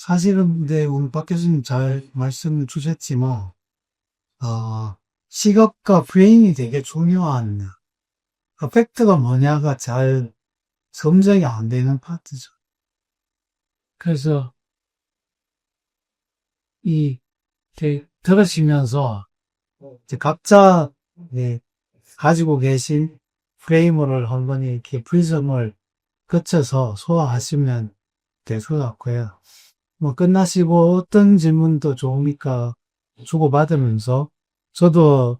사실은, 근데 오늘 박 교수님 잘 말씀을 주셨지만, 시각과 브레인이 되게 중요한, 팩트가 뭐냐가 잘 검증이 안 되는 파트죠. 그래서, 이, 들으시면서, 이제 각자, 네, 가지고 계신 프레임을 한번 이렇게 프리즘을 거쳐서 소화하시면 될 것 같고요. 뭐 끝나시고 어떤 질문도 좋으니까 주고받으면서 저도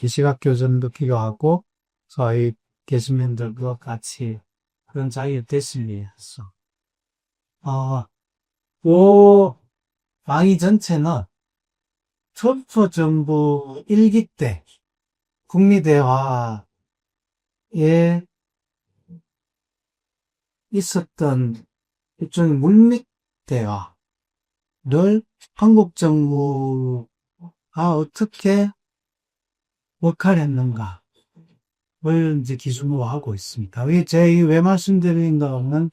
시각교전도 필요하고 저희 계시민들과 같이 그런 자리가 됐으면 해서 요 강의 전체는 트럼프 정부 1기 때 국미대화에 있었던 일종의 물밑 대화를 한국 정부가 어떻게 역할했는가를 이제 기준으로 하고 있습니다. 왜 말씀드리는가 하면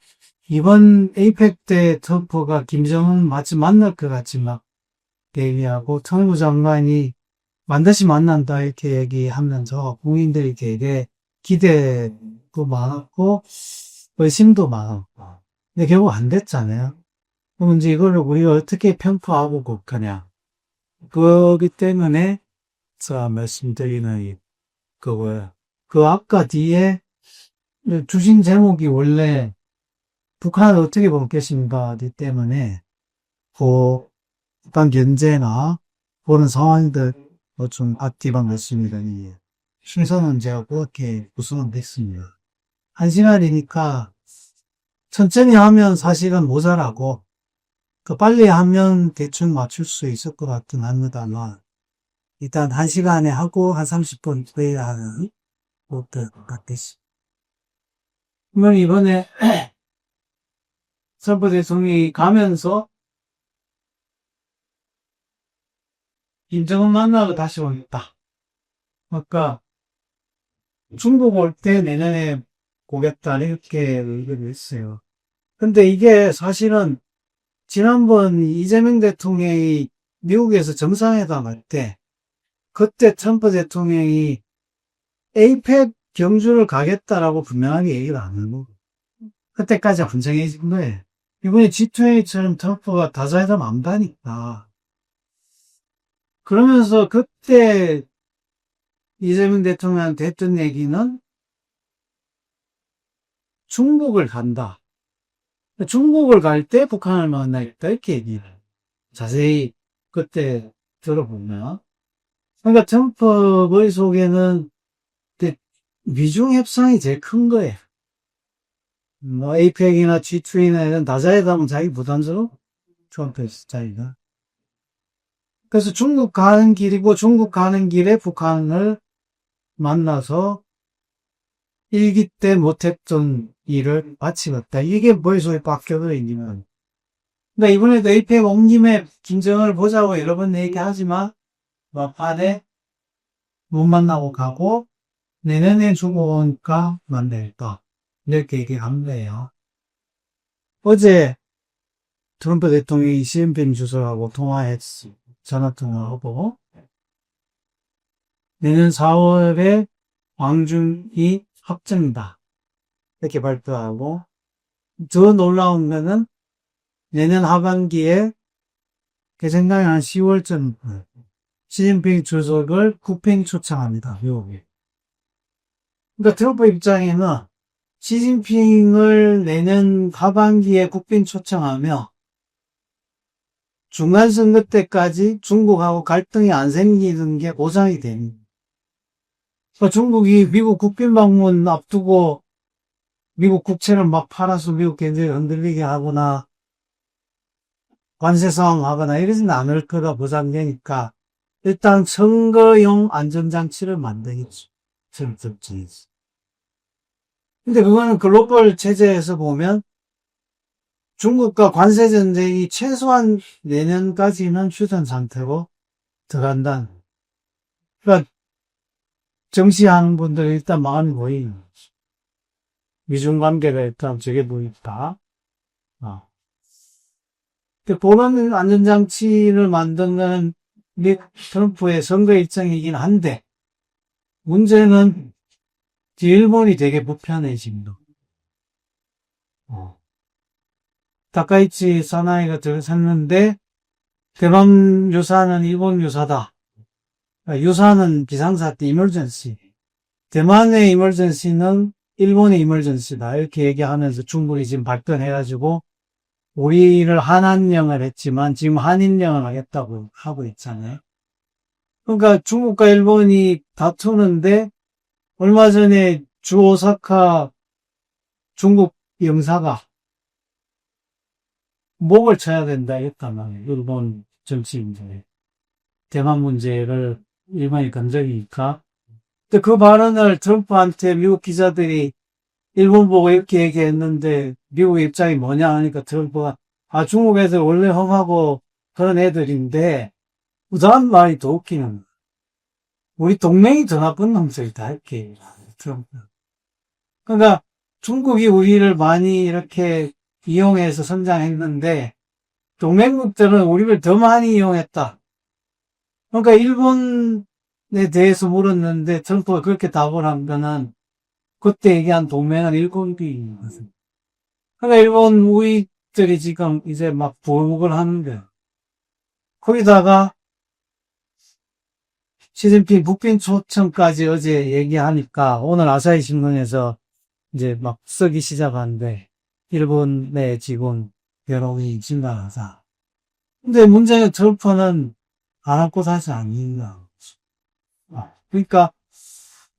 이번 에이펙 때 트럼프가 김정은 마치 만날 것 같이 막 얘기하고 통일부 장관이 반드시 만난다 이렇게 얘기하면서 국민들이 되게 기대도 많았고 의심도 많았고 근데 결국 안 됐잖아요. 그럼 이제 이거를 우리가 어떻게 평가하고 극하냐. 그렇기 때문에 제가 말씀드리는 그거예요. 그 앞과 뒤에 주신 제목이 원래 북한을 어떻게 보겠습니까이기 때문에 그 어떤 견제나 그런 상황들 좀 앞뒤가 맞습니다. 순서는 제가 그렇게 구성은 됐습니다. 1시간이니까 천천히 하면 사실은 모자라고 빨리 하면 대충 맞출 수 있을 것 같긴 합니다만 일단 1시간에 하고 한 30분 후에 하는 것들 같겠습니다. 그러면 이번에 트럼프 대통령이 가면서 김정은 만나고 다시 오겠다. 그러니까 중국 올 때 내년에 오겠다 이렇게 얘기를 했어요. 근데 이게 사실은 지난번 이재명 대통령이 미국에서 정상회담 할 때 그때 트럼프 대통령이 에이펙 경주를 가겠다라고 분명하게 얘기를 안 하고 그때까지 안 정해진 거예요. 이번에 G20처럼 트럼프가 다자회담 안 가니까 그러면서 그때 이재명 대통령한테 했던 얘기는 중국을 간다. 중국을 갈 때 북한을 만나겠다 이렇게 얘기를 자세히 그때 들어보면 그러니까 트럼프 머릿속에는 미중 협상이 제일 큰 거예요. 뭐 에이펙이나 G2나 이런 다자회담은 자기 부담스러워 트럼프 스타일이가. 그래서 중국 가는 길이고 중국 가는 길에 북한을 만나서 1기 때 못했던 일을 마치겠다. 이게 머릿속에 박혀져 있는. 그러니까 이번에도 에이펙 온 김에 김정은을 보자고 여러 번 얘기하지만 막판에 못 만나고 가고 내년에 중국 오니까 만날까 이렇게 얘기한 거예요. 어제 트럼프 대통령이 시진핑 주석하고 통화했어. 전화통화하고 내년 4월에 왕중이 확정이다. 이렇게 발표하고 더 놀라운 거는 내년 하반기에 제 생각에 한 10월쯤 시진핑 주석을 국빈 초청합니다. 미국에. 그러니까 트럼프 입장에는 시진핑을 내년 하반기에 국빈 초청하며 중간선거 때까지 중국하고 갈등이 안 생기는 게 보장이 됩니다. 그러니까 중국이 미국 국빈 방문 앞두고 미국 국채를 막 팔아서 미국 경제를 흔들리게 하거나 관세 상황하거나 이러지는 않을 거가 보장되니까 일단 선거용 안전장치를 만들겠죠. 정책에서. 근데 그거는 글로벌 체제에서 보면 중국과 관세 전쟁이 최소한 내년까지는 휴전 상태로 들어간다는. 그러니까 정치하는 분들이 일단 마음이 보이는 거죠. 미중 관계가 일단 저게 보인다. 보는 안전장치를 만든 건 트럼프의 선거 일정이긴 한데, 문제는 일본이 되게 불편해, 지금도. 다카이치 사나이가 들어섰는데, 대만 유사는 일본 유사다. 유사는 비상사태, 이머전시. 대만의 이머전시는 일본의 이머전시다. 이렇게 얘기하면서 중국이 지금 발전해가지고, 우리를 한한령을 했지만 지금 한인령을 하겠다고 하고 있잖아요. 그러니까 중국과 일본이 다투는데 얼마 전에 주 오사카 중국 영사가 목을 쳐야 된다 했단 말이에요. 일본 정치 문제, 대만 문제를 일본이 건드리니까. 근데 그 발언을 트럼프한테 미국 기자들이 일본 보고 이렇게 얘기했는데 미국 입장이 뭐냐 하니까 트럼프가 중국 애들 원래 험하고 그런 애들인데 그다음 말이 더 웃기는 거야. 우리 동맹이 더 나쁜 놈들이다 이렇게 트럼프. 그러니까 중국이 우리를 많이 이렇게 이용해서 성장했는데 동맹국들은 우리를 더 많이 이용했다. 그러니까 일본에 대해서 물었는데 트럼프가 그렇게 답을 한 거는 그때 얘기한 동맹은 일본이 거죠. 그러니까 일본 우익들이 지금 이제 막 부글부글 하는 거예요. 거기다가 시진핑 북빈 초청까지 어제 얘기하니까 오늘 아사히 신문에서 이제 막 쓰기 시작하는데 일본의 지금 괴로움이 증가하다. 근데 문제는 트럼프는 안 할 곳 하지 않는다. 그러니까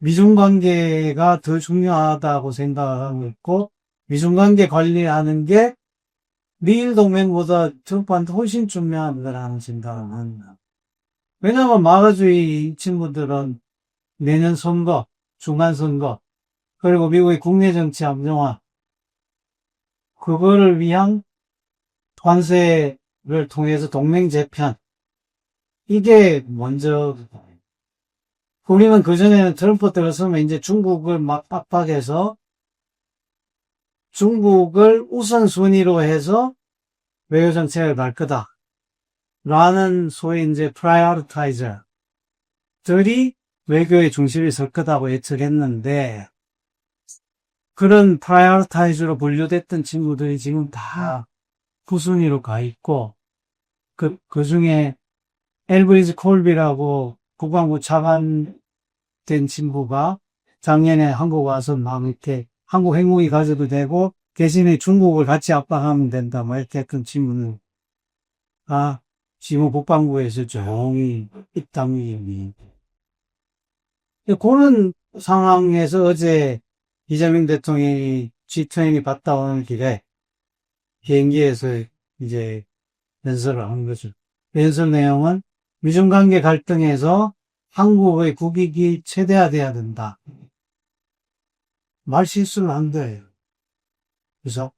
미중 관계가 더 중요하다고 생각하고 있고 미중 관계 관리하는 게 미일 동맹보다 트럼프한테 훨씬 중요한 거라는 생각을 합니다. 왜냐하면 마가주의 친구들은 내년 선거, 중간선거, 그리고 미국의 국내 정치 안정화, 그거를 위한 관세를 통해서 동맹 재편, 이게 먼저, 우리는 그전에는 트럼프 들어서면 이제 중국을 막 압박해서 중국을 우선순위로 해서 외교정책을 갈 거다. 라는 소위 이제 프라이어리타이저들이 외교의 중심에 설 거다고 예측했는데 그런 프라이어리타이저로 분류됐던 친구들이 지금 다 후순위로 가 있고 그 중에 엘브리즈 콜비라고 국방부 차관 된 친구가 작년에 한국 와서 막 이렇게 한국 핵무기 가져도 되고 대신에 중국을 같이 압박하면 된다 뭐 이렇게 했던 친구는 지금 국방부에서 조용히 입 다물기. 그런 상황에서 어제 이재명 대통령이 G20 갔다 오는 길에 비행기에서 이제 연설을 한 거죠. 연설 내용은 미중관계 갈등에서 한국의 국익이 최대화돼야 된다. 말 실수를 한 거예요. 그래서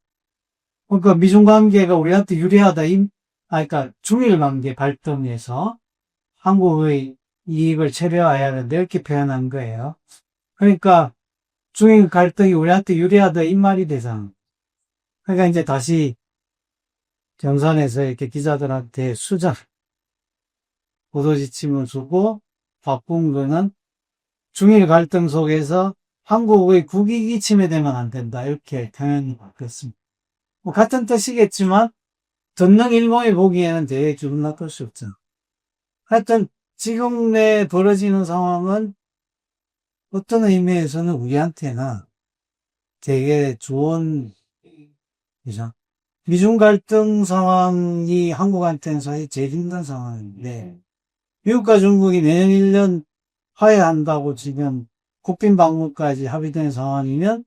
그러니까 미중관계가 우리한테 유리하다. 그러니까 중일관계 발전에서 한국의 이익을 최대화해야 된다. 이렇게 표현한 거예요. 그러니까 중일 갈등이 우리한테 유리하다. 이 말이 되잖아. 그러니까 이제 다시 정선에서 이렇게 기자들한테 수정, 보도지침을 주고 바꾼 거는 중일 갈등 속에서 한국의 국익이 침해되면 안 된다. 이렇게 표현이 바뀌었습니다. 뭐 같은 뜻이겠지만 전능 일본이 보기에는 되게 기분 나쁠 수 없죠. 하여튼 지금 내 벌어지는 상황은 어떤 의미에서는 우리한테는 되게 좋은, 그죠? 미중 갈등 상황이 한국한테는 사실 제일 힘든 상황인데 미국과 중국이 내년 1년 화해한다고 지금 국빈 방문까지 합의된 상황이면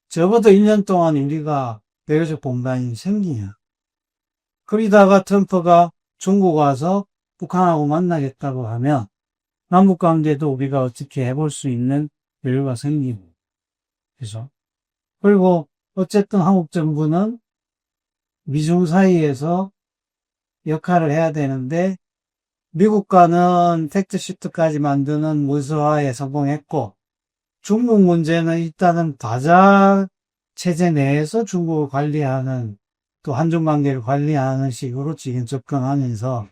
적어도 1년 동안 우리가 외교적 분단이 생기냐. 거기다가 트럼프가 중국 와서 북한하고 만나겠다고 하면 남북관계도 우리가 어떻게 해볼 수 있는 여유가 생기고. 그래서 그리고 어쨌든 한국 정부는 미중 사이에서 역할을 해야 되는데 미국과는 팩트시트까지 만드는 문서화에 성공했고 중국 문제는 일단은 다자 체제 내에서 중국을 관리하는 또 한중 관계를 관리하는 식으로 지금 접근하면서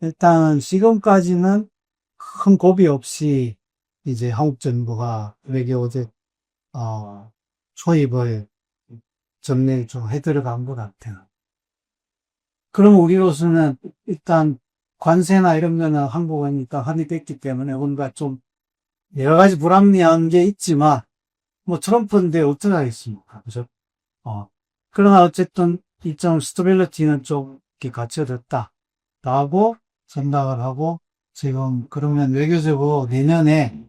일단 지금까지는 큰 고비 없이 이제 한국 정부가 외교제 초입을 정리를 좀 해들어간 것 같아요. 그럼 우리로서는 일단 관세나 이런 거는 한국은 일단 합의됐기 때문에 뭔가 좀 여러 가지 불합리한 게 있지만 뭐 트럼프인데 어떡하겠습니까? 그죠? 그러나 어쨌든 일정 스테빌리티는 좀 이렇게 갖춰졌다. 라고 생각을 하고 지금 그러면 외교적으로 내년에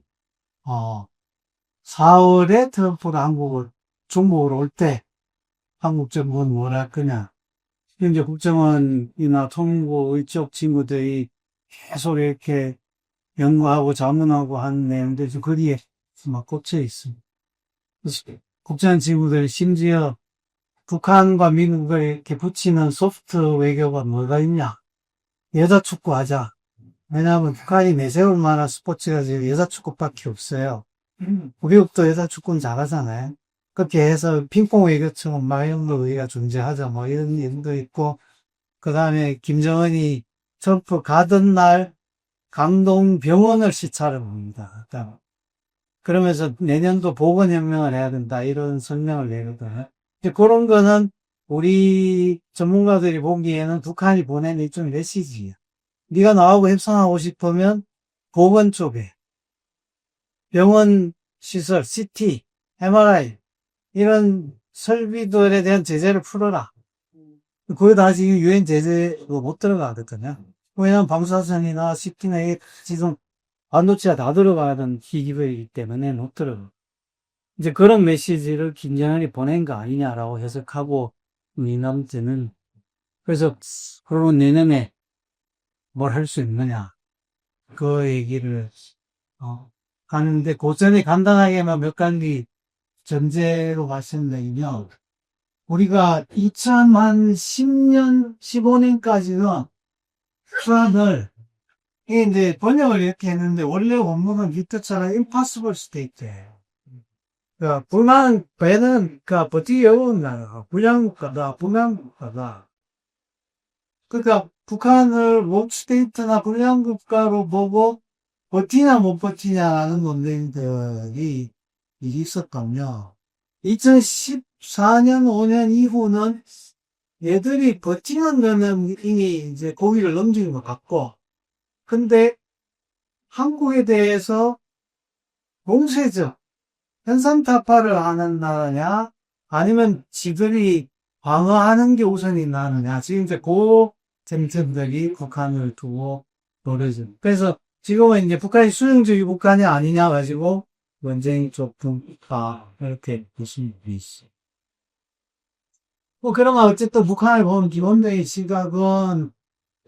4월에 트럼프가 중국으로 올 때 한국 정부는 뭘 할 거냐. 이제 국정원이나 통일부 이쪽 친구들이 계속 이렇게 연구하고 자문하고 하는 내용들이 좀 거기에 막 꽂혀 있습니다. 그래서 국정원 친구들이 심지어 북한과 미국을 이렇게 붙이는 소프트 외교가 뭐가 있냐. 여자 축구 하자. 왜냐하면 북한이 내세울 만한 스포츠가 지금 여자 축구밖에 없어요. 미국도 여자 축구는 잘하잖아요. 그렇게 해서 핑퐁 외교처럼 마이언도 우리가 존재하자 뭐 이런 일도 있고 그 다음에 김정은이 트럼프 가던 날 강동병원을 시찰을 봅니다. 그러면서 내년도 보건혁명을 해야 된다 이런 설명을 내거든요. 그런 거는 우리 전문가들이 보기에는 북한이 보낸 일종의 메시지예요. 네가 나하고 협상하고 싶으면 보건 쪽에 병원 시설, CT, MRI 이런 설비들에 대한 제재를 풀어라. 거기 다 지금 유엔 제재로 못 들어가거든요. 왜냐하면 방사선이나 CT나 지금 반도체가 다 들어가는 기기들이기 때문에 못 들어가. 이제 그런 메시지를 김정은이 보낸 거 아니냐라고 해석하고 미남들은 그래서 그러면 내년에 뭘 할 수 있느냐 그 얘기를 하는데 그 전에 간단하게만 몇 가지 전제로 말씀드리면 우리가 2010년 15년까지는 프란을 이게 이제 번역을 이렇게 했는데 원래 원문은 밑에처럼 impossible state예요. 그러니까 배는 버티기 어려운 나라가 불량국가다, 불량국가다. 그러니까 북한을 몬스테이트나 불량국가로 보고 버티냐 못 버티냐라는 논쟁들이 있었거든요. 2014년 5년 이후는 얘들이 버티는 거는 이미 이제 고기를 넘긴 것 같고 근데 한국에 대해서 공세적 현상타파를 하는 나라냐 아니면 지들이 방어하는 게 우선이 나느냐 지금 이제 그 쟁점들이 북한을 두고 벌어져. 그래서 지금은 이제 북한이 수용주의 북한이 아니냐 가지고 논쟁이 조금 있다 이렇게 보시면 되겠어요. 그러면 어쨌든 북한을 보면 기본적인 시각은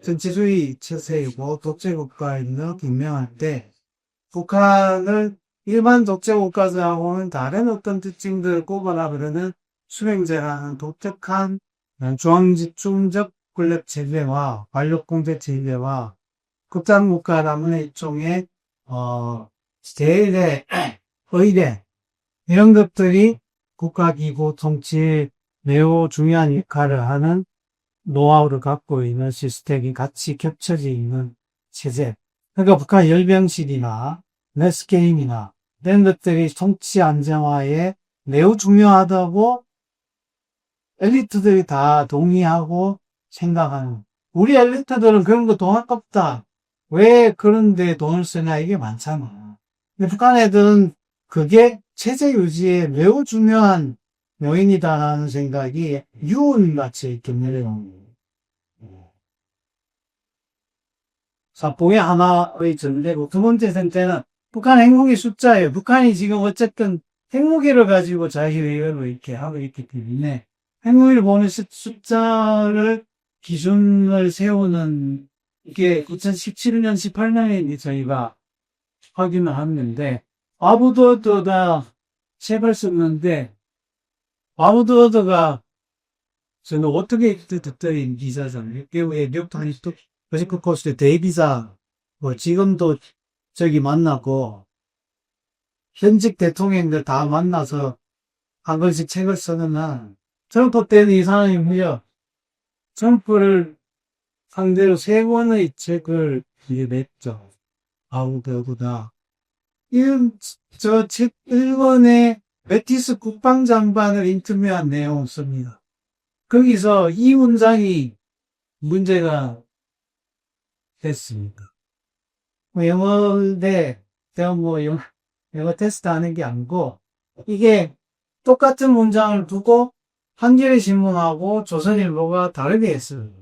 전체주의 체제이고 독재국가임을 분명할 때 북한을 일반 독재국가들하고는 다른 어떤 특징들을 꼽아라 그러는 수행제라는 독특한 중앙집중적 권력 체제와 권력공세 체제와 극단국가라는 일종의 대외, 의대 이런 것들이 국가기구 통치에 매우 중요한 역할을 하는 노하우를 갖고 있는 시스템이 같이 겹쳐져 있는 체제. 그러니까 북한 열병실이나 네스게임이나 이런 것들이 통치 안정화에 매우 중요하다고 엘리트들이 다 동의하고 생각하는. 우리 엘리트들은 그런 거 돈 아깝다. 왜 그런데 돈을 쓰냐 이게 많잖아. 근데 북한 애들은 그게 체제 유지에 매우 중요한 요인이다라는 생각이 유언같이 이렇게 내려오는 거예요. 사봉의 하나의 전제고 두 번째 전제는 북한 핵무기 숫자예요. 북한이 지금 어쨌든 핵무기를 가지고 자유회의를 이렇게 하고 있기 때문에 핵무기를 보는 숫자를 기준을 세우는 이게 2017년, 18년에 저희가 확인을 했는데 아부도어드가 책을 썼는데 아부도어드가 저는 어떻게 듣더니 기자잖아요. 왜 뉴욕타임스 또 버시크 코스트 대기자 지금도 저기 만나고 현직 대통령들 다 만나서 한 권씩 책을 쓰는 한 트럼프 때는 이 사람이 무려 트럼프를 상대로 3권의 책을 냈죠. 아우드보다. 책 1권에 매티스 국방장관을 인터뷰한 내용을 씁니다. 거기서 이 문장이 문제가 됐습니다. 제가 영어 테스트 하는 게 아니고, 이게 똑같은 문장을 두고 한겨레 신문하고 조선일보가 다르게 했어요.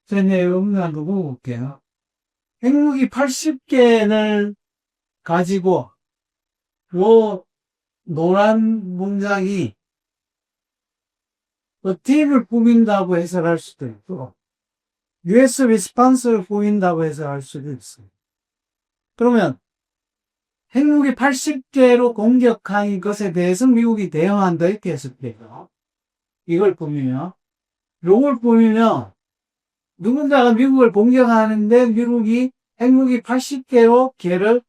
제 내용을 한번 볼게요. 핵무기 80개를 가지고, 노란 문장이 팀을 꾸민다고 해석할 수도 있고, US 리스판스를 꾸민다고 해석할 수도 있어요. 그러면 핵무기 80개로 공격한 것에 대해서 미국이 대응한다 이렇게 해석돼요. 이걸 꾸미면, 요걸 꾸미면 누군가가 미국을 공격하는데 미국이 핵무기 80개로 걔를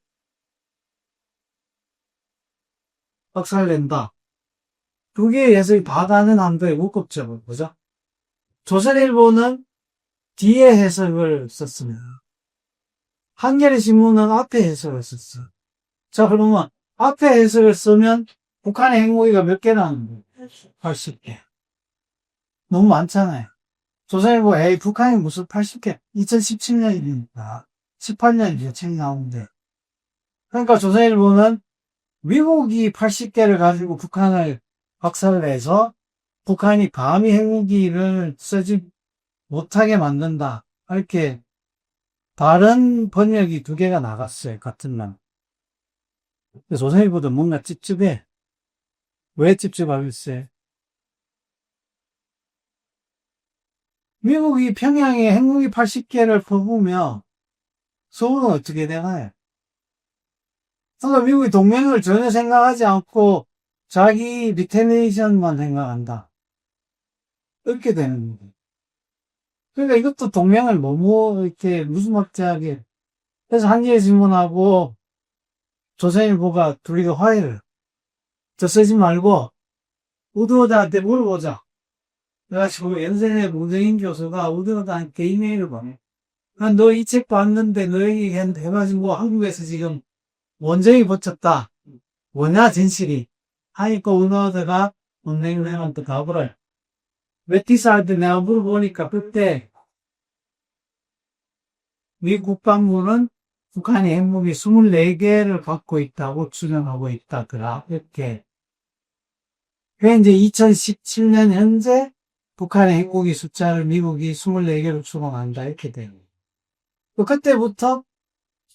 박살낸다. 두 개의 해석이 다 가능한데 무겁죠, 그죠? 조선일보는 뒤에 해석을 썼습니다. 한겨레 신문은 앞에 해석을 썼어. 자, 그러면 앞에 해석을 쓰면 북한의 핵무기가 몇 개라는 거예요? 80개. 너무 많잖아요. 조선일보, 북한이 무슨 80개? 2017년이니까. 18년 뒤에 책이 나오는데. 그러니까 조선일보는 미국이 80개를 가지고 북한을 박살내서 북한이 감히 핵무기를 쓰지 못하게 만든다. 이렇게 다른 번역이 2개가 나갔어요. 같은 날. 조선일보도 뭔가 찝찝해. 왜 찝찝하겠어요? 미국이 평양에 핵무기 80개를 퍼부으면 서울은 어떻게 되나요? 그러니까 미국이 동맹을 전혀 생각하지 않고 자기 리테네이션만 생각한다. 이렇게 되는 거예요. 그러니까 이것도 동맹을 너무 이렇게 무지막지하게. 그래서 한겨레 신문하고 조선일보가 둘이가 화해를. 저 쓰지 말고 우드워드한테 물어보자. 그래가지고 연세대 문정인 교수가 우드워드한테 이메일을 보내. 너 이 책 봤는데 너에게 해가지고 한국에서 지금 원정이 붙였다. 뭐냐 진실이. 하니까 우드워드가 문정인한테 가보래. 매티스한테 내가 물어보니까 그때 미 국방부는 북한이 핵무기 24개를 갖고 있다고 추정하고 있다더라. 이렇게. 그게 이제 2017년 현재 북한의 핵무기 숫자를 미국이 24개로 추정한다. 이렇게 돼요. 그때부터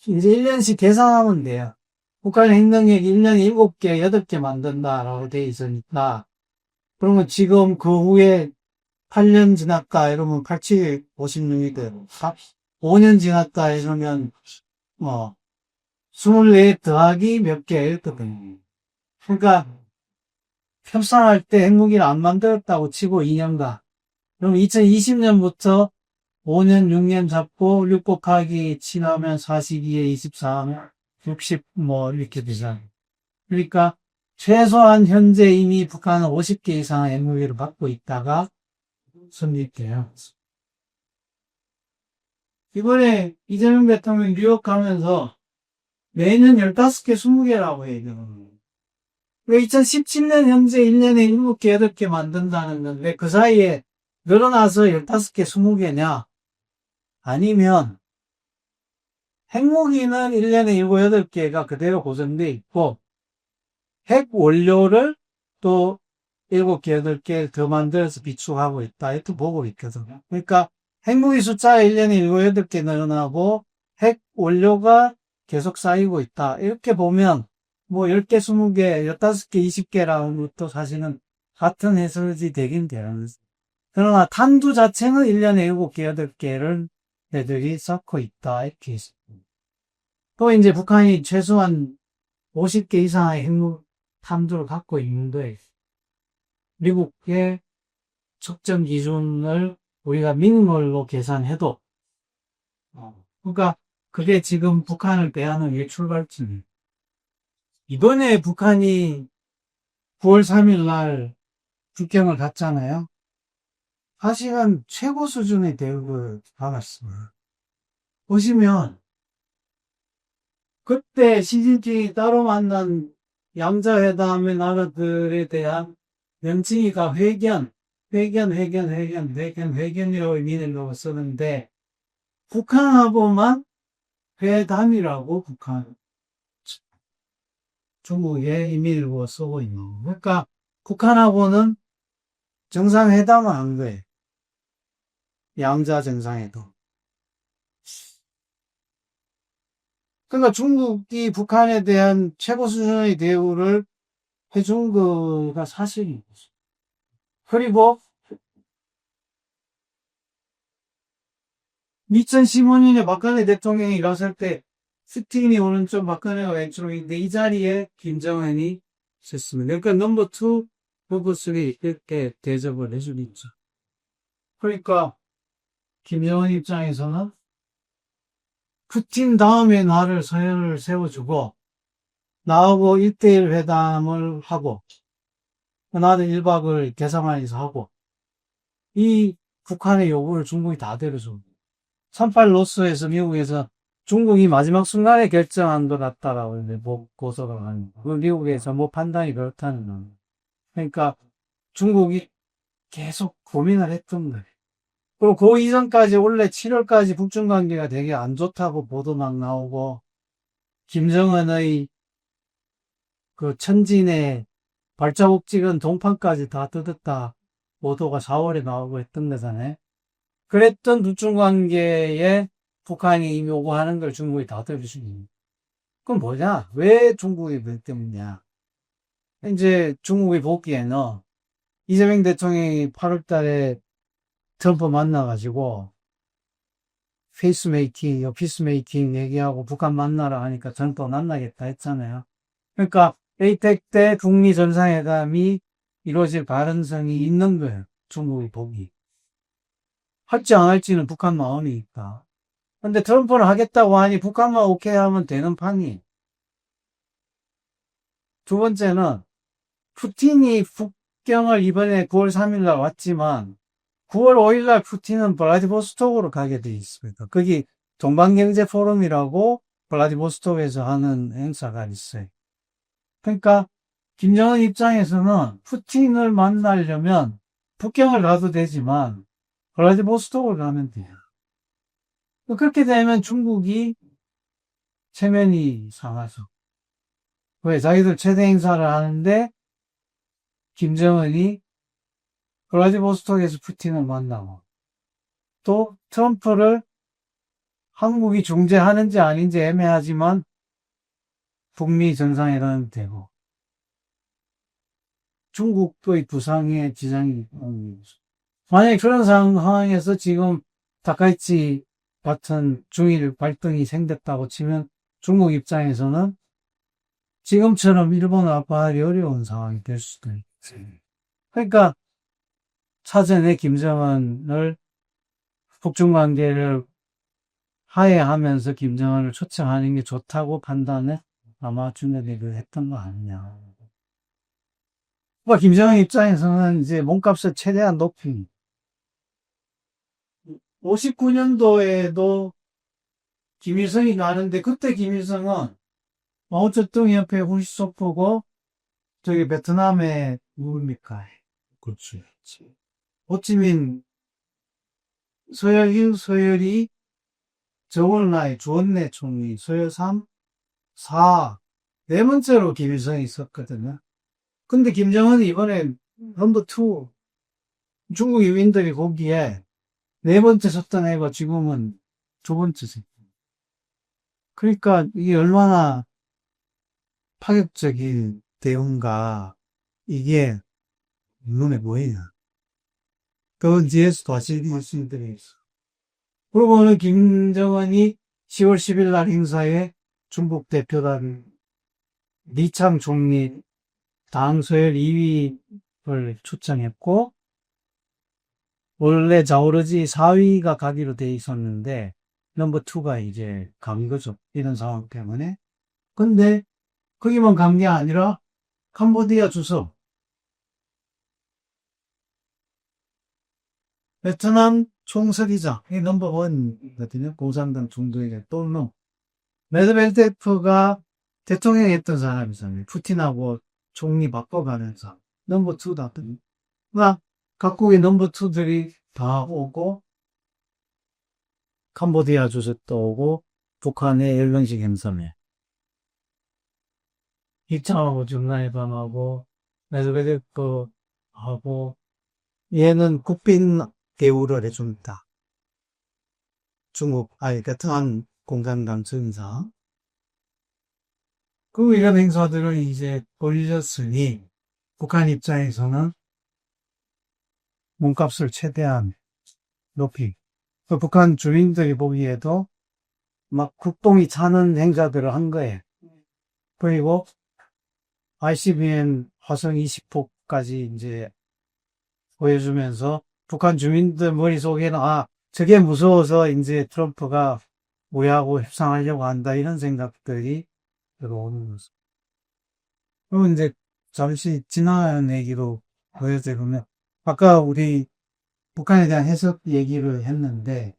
이제 1년씩 계산하면 돼요. 북한의 핵능력이 1년에 7개, 8개 만든다라고 돼 있으니까. 그러면 지금 그 후에 8년 지났다 이러면 87, 56이거든. 5년 지났다 이러면 24 더하기 몇 개 이렇거든요. 그러니까 협상할 때 핵무기를 안 만들었다고 치고 2년간. 그럼 2020년부터 5년, 6년 잡고 6 곱하기 7하면 42에 24하면 60 이렇게 되잖아요. 그러니까 최소한 현재 이미 북한은 50개 이상의 핵무기를 갖고 있다가 선입돼요. 이번에 이재명 대통령이 뉴욕 가면서 매년 15개, 20개라고 해요. 왜 2017년 현재 1년에 7개, 8개 만든다는 건 왜 그 사이에 늘어나서 15개, 20개냐? 아니면 핵무기는 1년에 7, 8개가 그대로 고정돼 있고 핵 원료를 또 7개, 8개 더 만들어서 비축하고 있다. 이렇게 보고 있거든요. 그러니까 핵무기 숫자가 1년에 7, 8개 늘어나고 핵 원료가 계속 쌓이고 있다. 이렇게 보면 10개, 20개, 15개, 20개라는 것도 사실은 같은 해석이 되긴 돼요. 그러나 탄두 자체는 1년에 7개, 8개를 애들이 쌓고 있다. 이렇게 있습니다. 또 이제 북한이 최소한 50개 이상의 핵무 탄두를 갖고 있는데 미국의 측정 기준을 우리가 미니멀로 계산해도 그러니까 그게 지금 북한을 대하는 게 출발점이에요. 이번에 북한이 9월 3일 날 국경을 갔잖아요. 사실은 최고 수준의 대우를 받았습니다. 보시면, 그때 시진핑이 따로 만난 양자회담의 나라들에 대한 명칭이 다 회견이라고 의미를 쓰는데, 북한하고만 회담이라고 중국의 의미를 쓰고 있는 거예요. 그러니까 북한하고는 정상회담을 한 거예요. 양자 정상회담. 그러니까 중국이 북한에 대한 최고 수준의 대우를 해준 거가 사실인 거죠. 그리고 2015년에 박근혜 대통령이 일어설 때 스팅이 오른쪽 박근혜가 왼쪽인데 이 자리에 김정은이 있었습니다. 그러니까 넘버 2, 넘버 3 이렇게 대접을 해주고 있죠. 그러니까 김정은 입장에서는 푸틴 다음에 나를 서열을 세워주고 나하고 1대1 회담을 하고 나는 1박을 개성안에서 하고 이 북한의 요구를 중국이 다 들어줘. 38 로스에서 미국에서 중국이 마지막 순간에 결정한 것 같다라고 고소를 하는 거. 그 미국에서 판단이 그렇다는 거. 그러니까 중국이 계속 고민을 했던 거예요. 그리고 그 이전까지 원래 7월까지 북중 관계가 되게 안 좋다고 보도 막 나오고 김정은의 그 천진의 발자국 찍은 동판까지 다 뜯었다 보도가 4월에 나오고 했던 거잖아요. 그랬던 북중 관계에 북한이 요구하는 걸 중국이 다 들어주니. 그럼 뭐냐? 왜 중국이 그 때문이냐? 이제 중국이 보기에는 이재명 대통령이 8월 달에 트럼프 만나가지고 피스메이킹 얘기하고 북한 만나라 하니까 트럼프 만나겠다 했잖아요. 그러니까 에이펙 때 북미 정상회담이 이루어질 가능성이 있는 거예요. 중국이 보기. 할지 안 할지는 북한 마음이니까. 근데 트럼프는 하겠다고 하니 북한만 오케이 하면 되는 판이. 두 번째는 푸틴이 북경을 이번에 9월 3일날 왔지만 9월 5일날 푸틴은 블라디보스톡으로 가게 돼 있습니다. 거기 동방경제포럼이라고 블라디보스톡에서 하는 행사가 있어요. 그러니까 김정은 입장에서는 푸틴을 만나려면 북경을 가도 되지만 블라디보스톡을 가면 돼요. 그렇게 되면 중국이 체면이 상하죠. 왜? 자기들 최대 행사를 하는데 김정은이 블라디보스톡에서 푸틴을 만나고 또 트럼프를 한국이 중재하는지 아닌지 애매하지만 북미 정상회담이 되고 중국도의 부상에 지장이 있는 거죠. 만약에 그런 상황에서 지금 다카이치 같은 중일 갈등이 생겼다고 치면 중국 입장에서는 지금처럼 일본을 압박하기 어려운 상황이 될 수도 있지. 그러니까 사전에 김정은을 북중 관계를 하해하면서 김정은을 초청하는 게 좋다고 판단을 아마 중국이 했던 거 아니냐. 그러니까 김정은 입장에서는 이제 몸값을 최대한 높인 59년도에도 김일성이 나는데 그때 김일성은 마오쩌둥 옆에 훈시소프고 저기 베트남에 누굽니까? 그렇지. 호치민 서열이 정원라이 주원내 총리 서열 3, 4, 네 번째로 김일성이 있었거든요. 근데 김정은이 이번에 넘버 2 중국 유민들이 보기에 네 번째 섰던 애가 지금은 두 번째지. 그러니까 이게 얼마나 파격적인 대응가 이게 눈에 보이냐. 그건 뒤에서 다시 말씀드리겠습니다. 그러고는 김정은이 10월 10일 날 행사에 중국 대표단 리창 총리 당 서열 2위를 초청했고 원래 자오르지 4위가 가기로 돼 있었는데 넘버 2가 이제 간 거죠. 이런 상황 때문에. 근데 거기만 간 게 아니라 캄보디아 주석 베트남 총서기장, 이 넘버 원거든요. 공산당 중도에 또는 메드베데프가 대통령 했던 사람이잖아요. 푸틴하고 총리 바꿔가면서 넘버 투다. 막 각국의 넘버 투들이 다 오고 캄보디아 주석도 오고 북한의 열병식 행사에 입장하고 중라해방하고 메드베데프 하고 얘는 국빈 대우를 해줍니다. 베트남 공산당 전사. 이런 행사들을 이제 벌렸으니 북한 입장에서는 몸값을 최대한 높이. 북한 주민들이 보기에도 막 국뽕이 차는 행사들을 한 거예요. 그리고 ICBM 화성 20호까지 이제 보여주면서 북한 주민들 머릿속에는 저게 무서워서 이제 트럼프가 우리하고 협상하려고 한다 이런 생각들이 들어오는 거죠. 그리고 이제 잠시 지난 얘기로 보여드리면 아까 우리 북한에 대한 해석 얘기를 했는데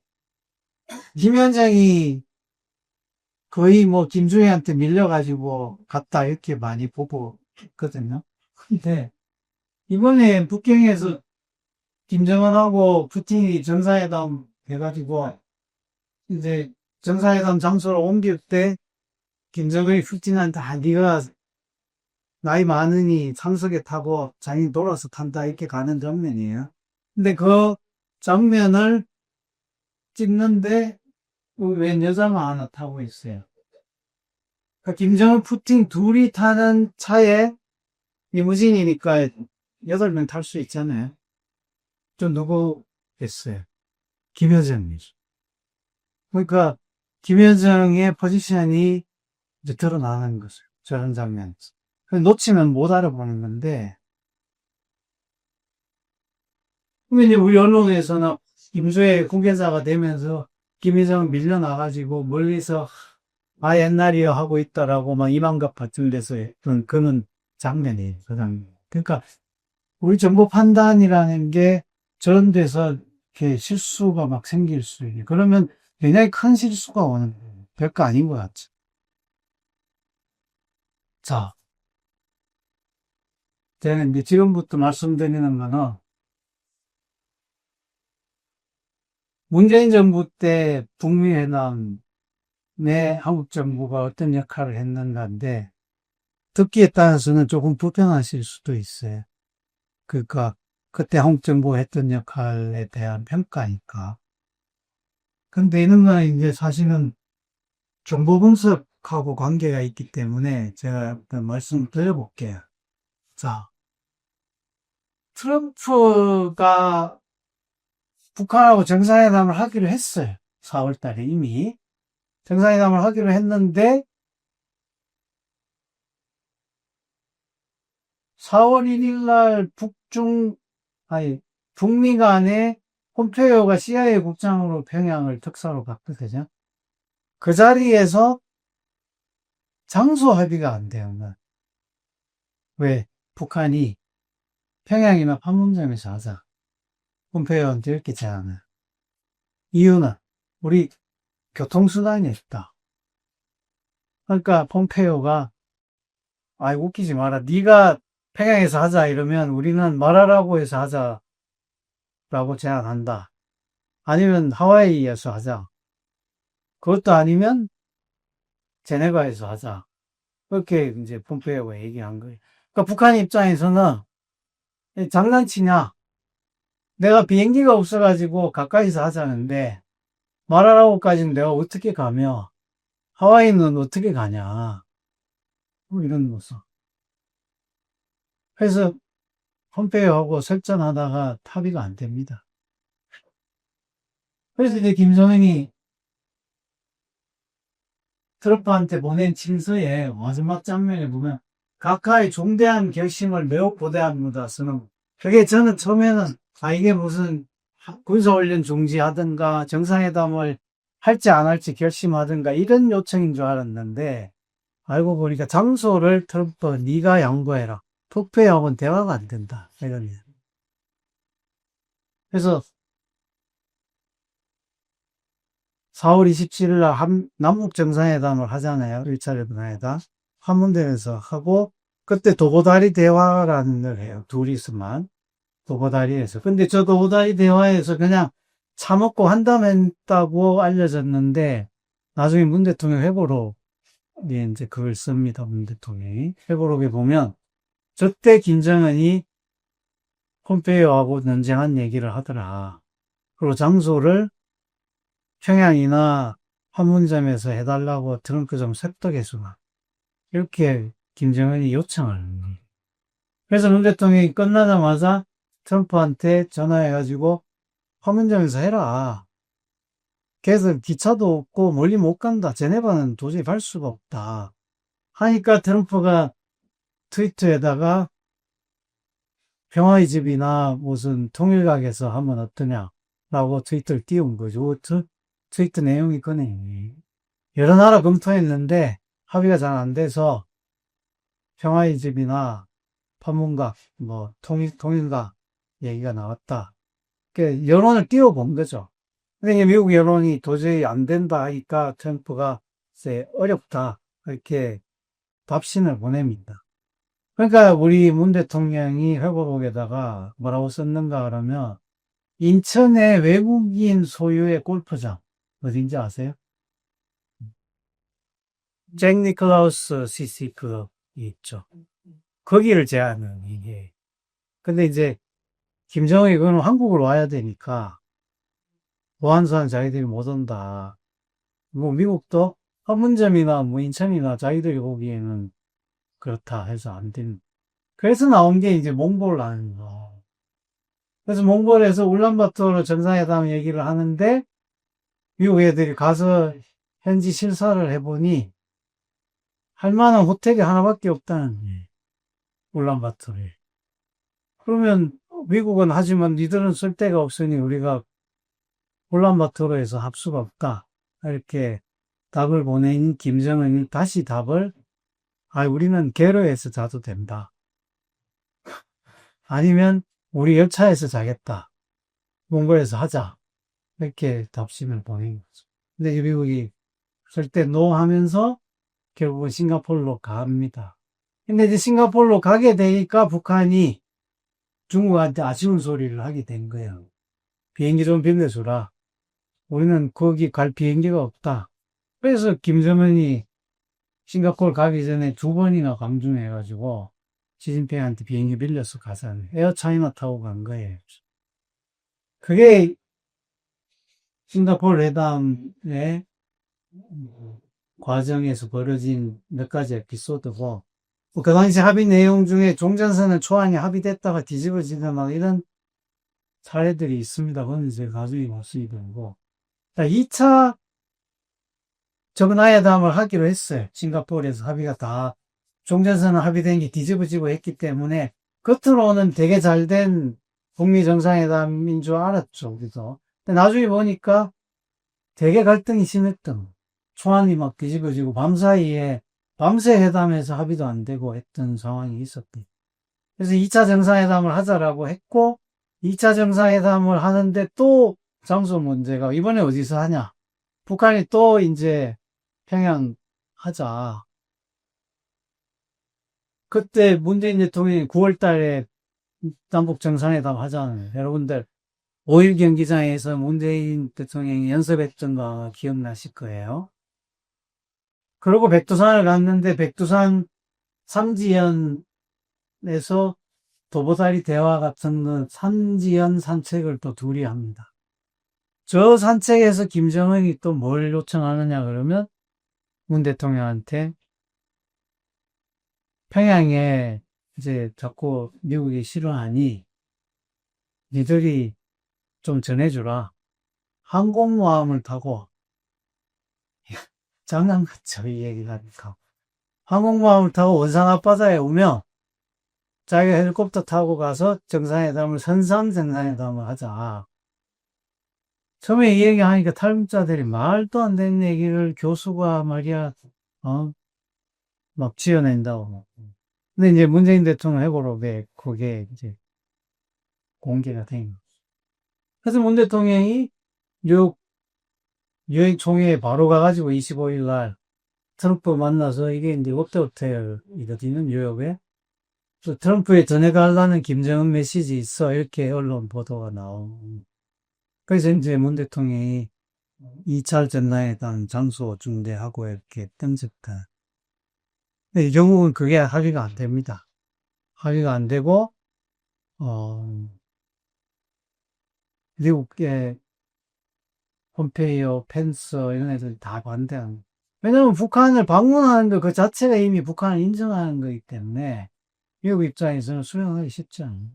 김 위원장이 거의 김정희한테 밀려가지고 갔다 이렇게 많이 보고 있거든요. 근데 이번에 북경에서 김정은하고 푸틴이 정상회담 해가지고 이제 정상회담 장소를 옮길 때 김정은이 푸틴한테 네가 나이 많으니 창석에 타고 자기 돌아서 탄다 이렇게 가는 장면이에요. 근데 그 장면을 찍는데 웬 여자가 하나 타고 있어요. 그러니까 김정은 푸틴 둘이 타는 차에 리무진이니까 8명 탈 수 있잖아요. 좀 누구겠어요? 김여정이죠. 그러니까 김여정의 포지션이 이제 드러나는 거죠. 저런 장면에서. 놓치면 못 알아보는 건데, 그러면 이제 우리 언론에서는 김수의 공개자가 되면서 김여정 밀려나가지고 멀리서 옛날이요 하고 있다라고 막 이만갑 받을 데서 그런 장면이에요. 그 장면. 그러니까 우리 정보 판단이라는 게 저런 데서 이렇게 실수가 막 생길 수 있는. 그러면 굉장히 큰 실수가 오는 거예요. 별거 아닌 것 같죠. 자, 제가 이제 지금부터 말씀드리는 거는 문재인 정부 때 북미회담에 한국 정부가 어떤 역할을 했는가인데 듣기에 따라서는 조금 불편하실 수도 있어요. 그러니까 그때 한국 정부가 했던 역할에 대한 평가니까. 근데 이런 건 이제 사실은 정보 분석하고 관계가 있기 때문에 제가 말씀 드려볼게요. 자, 트럼프가 북한하고 정상회담을 하기로 했어요. 4월 달에 이미. 정상회담을 하기로 했는데 4월 1일 날 북미 간에 폼페이오가 CIA 국장으로 평양을 특사로 갔거든요. 그 자리에서 장소 합의가 안 돼요. 왜? 북한이 평양이나 판문점에서 하자. 폼페이오한테 이렇게 제안을. 이유는 우리 교통수단이 없다. 그러니까 폼페이오가 웃기지 마라. 네가 평양에서 하자 이러면 우리는 말하라고 해서 하자라고 제안한다. 아니면 하와이에서 하자. 그것도 아니면 제네바에서 하자. 그렇게 이제 폼페이오가 얘기한 거예요. 그러니까 북한 입장에서는 장난치냐? 내가 비행기가 없어가지고 가까이서 하자는데 말하라고까지는 내가 어떻게 가며 하와이는 어떻게 가냐? 이런 거죠. 그래서 폼페이오하고 설전하다가 합의가 안 됩니다. 그래서 이제 김정은이 트럼프한테 보낸 친서에 마지막 장면에 보면 각하의 중대한 결심을 매우 고대합니다. 쓰는 그게 저는 처음에는 이게 무슨 군사훈련 중지하든가 정상회담을 할지 안 할지 결심하든가 이런 요청인 줄 알았는데 알고 보니까 장소를 트럼프 네가 양보해라. 폼페이오하고는 대화가 안 된다. 이런. 그래서 4월 27일 날 남북 정상회담을 하잖아요. 1차 정상회담. 판문점에서 하고, 그때 도보다리 대화를 해요. 둘이서만. 도보다리에서. 근데 저 도보다리 대화에서 그냥 차 먹고 한담했다고 알려졌는데, 나중에 문 대통령 회고록, 예, 이제 그걸 씁니다. 문 대통령이. 회고록에 보면, 저때 김정은이 폼페이오하고 논쟁한 얘기를 하더라. 그리고 장소를 평양이나 판문점에서 해달라고 트럼프 좀 섭덕해주라. 이렇게 김정은이 요청을 하는 거예요. 그래서 문 대통령이 끝나자마자 트럼프한테 전화해가지고 판문점에서 해라. 그래서 기차도 없고 멀리 못 간다. 제네바는 도저히 갈 수가 없다. 하니까 트럼프가 트위터에다가 평화의 집이나 무슨 통일각에서 하면 어떠냐라고 트위터를 띄운 거죠. 트위터 내용이 그네. 여러 나라 검토했는데 합의가 잘 안 돼서 평화의 집이나 판문각, 뭐 통일각 얘기가 나왔다. 그 여론을 띄워본 거죠. 근데 미국 여론이 도저히 안 된다 하니까 트럼프가 어렵다 이렇게 답신을 보냅니다. 그러니까 우리 문 대통령이 회고록에다가 뭐라고 썼는가 그러면 인천의 외국인 소유의 골프장 어딘지 아세요? 잭 니클라우스 CC 클럽이 있죠. 거기를 제안은 이게. 근데 이제 김정은이 그건 한국으로 와야 되니까 보안사는 자기들이 못 온다. 뭐 미국도 판문점이나 뭐 인천이나 자기들이 보기에는 그렇다 해서 안 된. 그래서 나온 게 이제 몽골라는 거. 그래서 몽골에서 울란바토르 정상회담 얘기를 하는데 미국 애들이 가서 현지 실사를 해보니 할 만한 호텔이 하나밖에 없다는 거예요. 울란바토르에. 그러면 미국은 하지만 니들은 쓸 데가 없으니 우리가 울란바토르에서 합 수가 없다. 이렇게 답을 보낸 김정은이 다시 답을 우리는 게르에서 자도 된다. 아니면 우리 열차에서 자겠다. 몽골에서 하자. 이렇게 답심을 보낸 거죠. 근데 미국이 절대 노 하면서 결국은 싱가포르로 갑니다. 근데 이제 싱가포르로 가게 되니까 북한이 중국한테 아쉬운 소리를 하게 된 거예요. 비행기 좀 빌려주라. 우리는 거기 갈 비행기가 없다. 그래서 김정은이 싱가포르 가기 전에 2번이나 강중해가지고 시진핑한테 비행기 빌려서 가자는 에어 차이나 타고 간 거예요. 그게 싱가포르 회담의 과정에서 벌어진 몇 가지 에피소드고, 그 당시 합의 내용 중에 종전선언 초안이 합의됐다가 뒤집어지거나 이런 사례들이 있습니다. 그건 이제 가족이 말씀이 되고. 2차 정상회담을 하기로 했어요. 싱가포르에서 합의가 다 종전선언 합의된 게 뒤집어지고 했기 때문에 겉으로는 되게 잘된 북미 정상회담인 줄 알았죠. 우리도. 근데 나중에 보니까 되게 갈등이 심했던 초안이 막 뒤집어지고 밤사이에 밤새 회담에서 합의도 안 되고 했던 상황이 있었대. 그래서 2차 정상회담을 하자라고 했고 2차 정상회담을 하는데 또 장소 문제가 이번에 어디서 하냐. 북한이 또 이제 평양 하자. 그때 문재인 대통령이 9월 달에 남북 정상회담 하잖아요. 여러분들 5일 경기장에서 문재인 대통령이 연습했던 거 기억나실 거예요. 그리고 백두산을 갔는데 백두산 삼지연에서 도보다리 대화 같은 삼지연 산책을 또 둘이 합니다. 저 산책에서 김정은이 또 뭘 요청하느냐 그러면 문 대통령한테 평양에 이제 자꾸 미국이 싫어하니 니들이 좀 전해주라. 항공모함을 타고 장난 같죠 이 얘기를 하니까. 항공모함을 타고 원산 앞바다에 오면 자기가 헬리콥터 타고 가서 정상회담을 선상 정상회담을 하자. 처음에 이 얘기 하니까 탈북자들이 말도 안 되는 얘기를 교수가 말이야 막 지어낸다고. 근데 이제 문재인 대통령 회고록에 그게 이제 공개가 된 거죠. 그래서 문 대통령이 뉴욕 유엔 총회에 바로 가가지고 25일 날 트럼프 만나서 이게 이제 롯데호텔이거든요, 뉴욕에. 그래서 트럼프에 전해달라는 김정은 메시지 있어. 이렇게 언론 보도가 나오고. 그래서 이제 문 대통령이 2차 전당회담 장소 중대하고 이렇게 던졌다. 근데 영국은 그게 합의가 안 됩니다. 합의가 안 되고, 미국의 폼페이오, 펜스 이런 애들이 다 반대하는. 왜냐면 북한을 방문하는 것 그 자체가 이미 북한을 인정하는 거기 때문에 미국 입장에서는 수용하기 쉽지 않아요.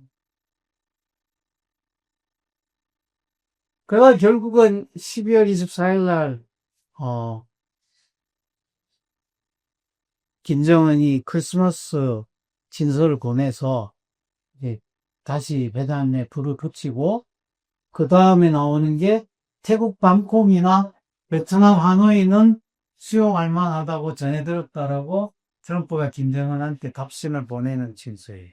그래가 결국은 12월 24일 날, 김정은이 크리스마스 진서를 보내서 이제 다시 회담에 불을 붙이고, 그 다음에 나오는 게 태국 방콕이나 베트남 하노이는 수용할 만하다고 전해들었다라고 트럼프가 김정은한테 답신을 보내는 진서예요.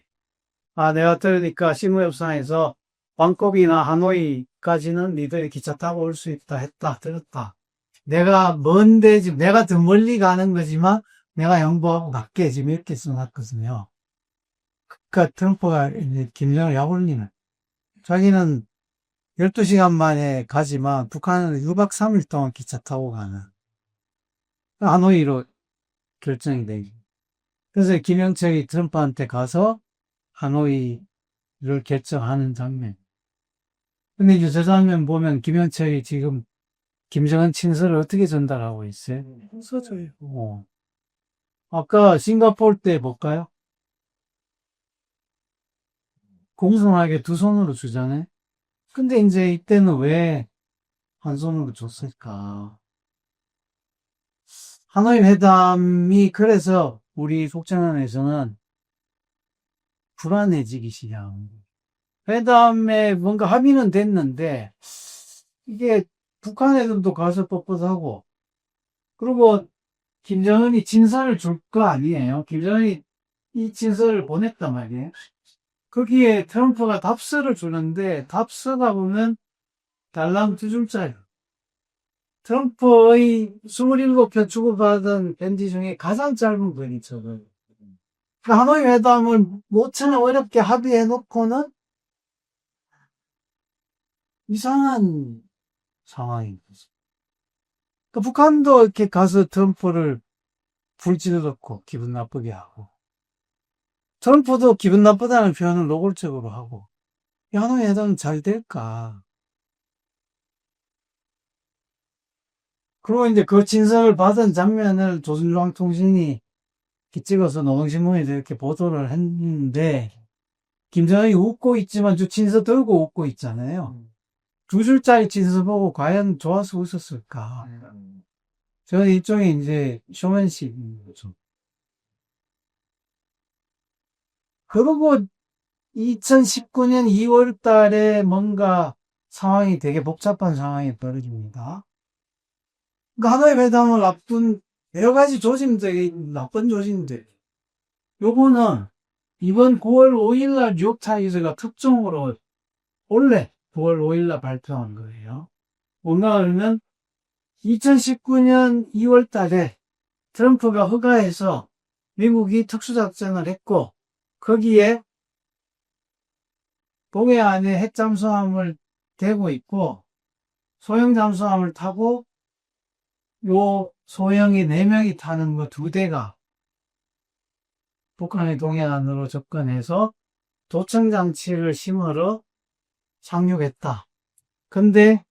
아, 내가 들으니까 신무협상에서 방콕이나 하노이까지는 니들이 기차 타고 올 수 있다 했다 들었다. 내가 먼데 지금 내가 더 멀리 가는 거지만 내가 양보하고 갈게 지금 이렇게 써놨거든요. 그러니까 트럼프가 이제 김정을 약올리는. 자기는 12시간 만에 가지만 북한은 2박 3일 동안 기차 타고 가는. 하노이로 결정이 되기. 그래서 김영철이 트럼프한테 가서 하노이를 결정하는 장면. 근데 이제 저 장면 보면 김영철이 지금 김정은 친서를 어떻게 전달하고 있어요? 써줘요. 아까 싱가포르 때 볼까요? 공손하게 두 손으로 주잖아요. 근데 이제 이때는 왜 한 손으로 줬을까? 하노이 회담이 그래서 우리 속전원에서는 불안해지기 시작한 거예요. 회담에 뭔가 합의는 됐는데 이게 북한 애들도 가서 뻣뻣하고 그리고 김정은이 진서를 줄 거 아니에요. 김정은이 이 진서를 보냈단 말이에요. 거기에 트럼프가 답서를 주는데 답서가 보면 달랑 2줄짜리. 트럼프의 27편 주고받은 편지 중에 가장 짧은 편이 저거. 그러니까 하노이 회담을 모처럼 어렵게 합의해 놓고는 이상한 상황인 거죠. 그러니까 북한도 이렇게 가서 트럼프를 불지르고 기분 나쁘게 하고 트럼프도 기분 나쁘다는 표현을 노골적으로 하고 이 하노이 회담은 잘 될까? 그리고 이제 그 진석을 받은 장면을 조선중앙통신이 이렇게 찍어서 노동신문에도 이렇게 보도를 했는데 김정은이 웃고 있지만 저 진서 들고 웃고 있잖아요. 2줄짜리 진서 보고 과연 좋아서 웃었을까? 저는 일종의 이제 쇼맨십인 거죠. 그리고 2019년 2월 달에 뭔가 상황이 되게 복잡한 상황이 벌어집니다. 그러니까 하노이 회담을 앞둔 여러 가지 조짐들이 나쁜 조짐들. 요거는 이번 9월 5일 날 뉴욕타임즈가 특종으로 원래 9월 5일 날 발표한 거예요. 뭔가 하면 2019년 2월 달에 트럼프가 허가해서 미국이 특수작전을 했고 거기에 동해안에 핵잠수함을 대고 있고 소형 잠수함을 타고 요 소형이 4명이 타는 거 2대가 북한의 동해안으로 접근해서 도청장치를 심으러 상륙했다. 근데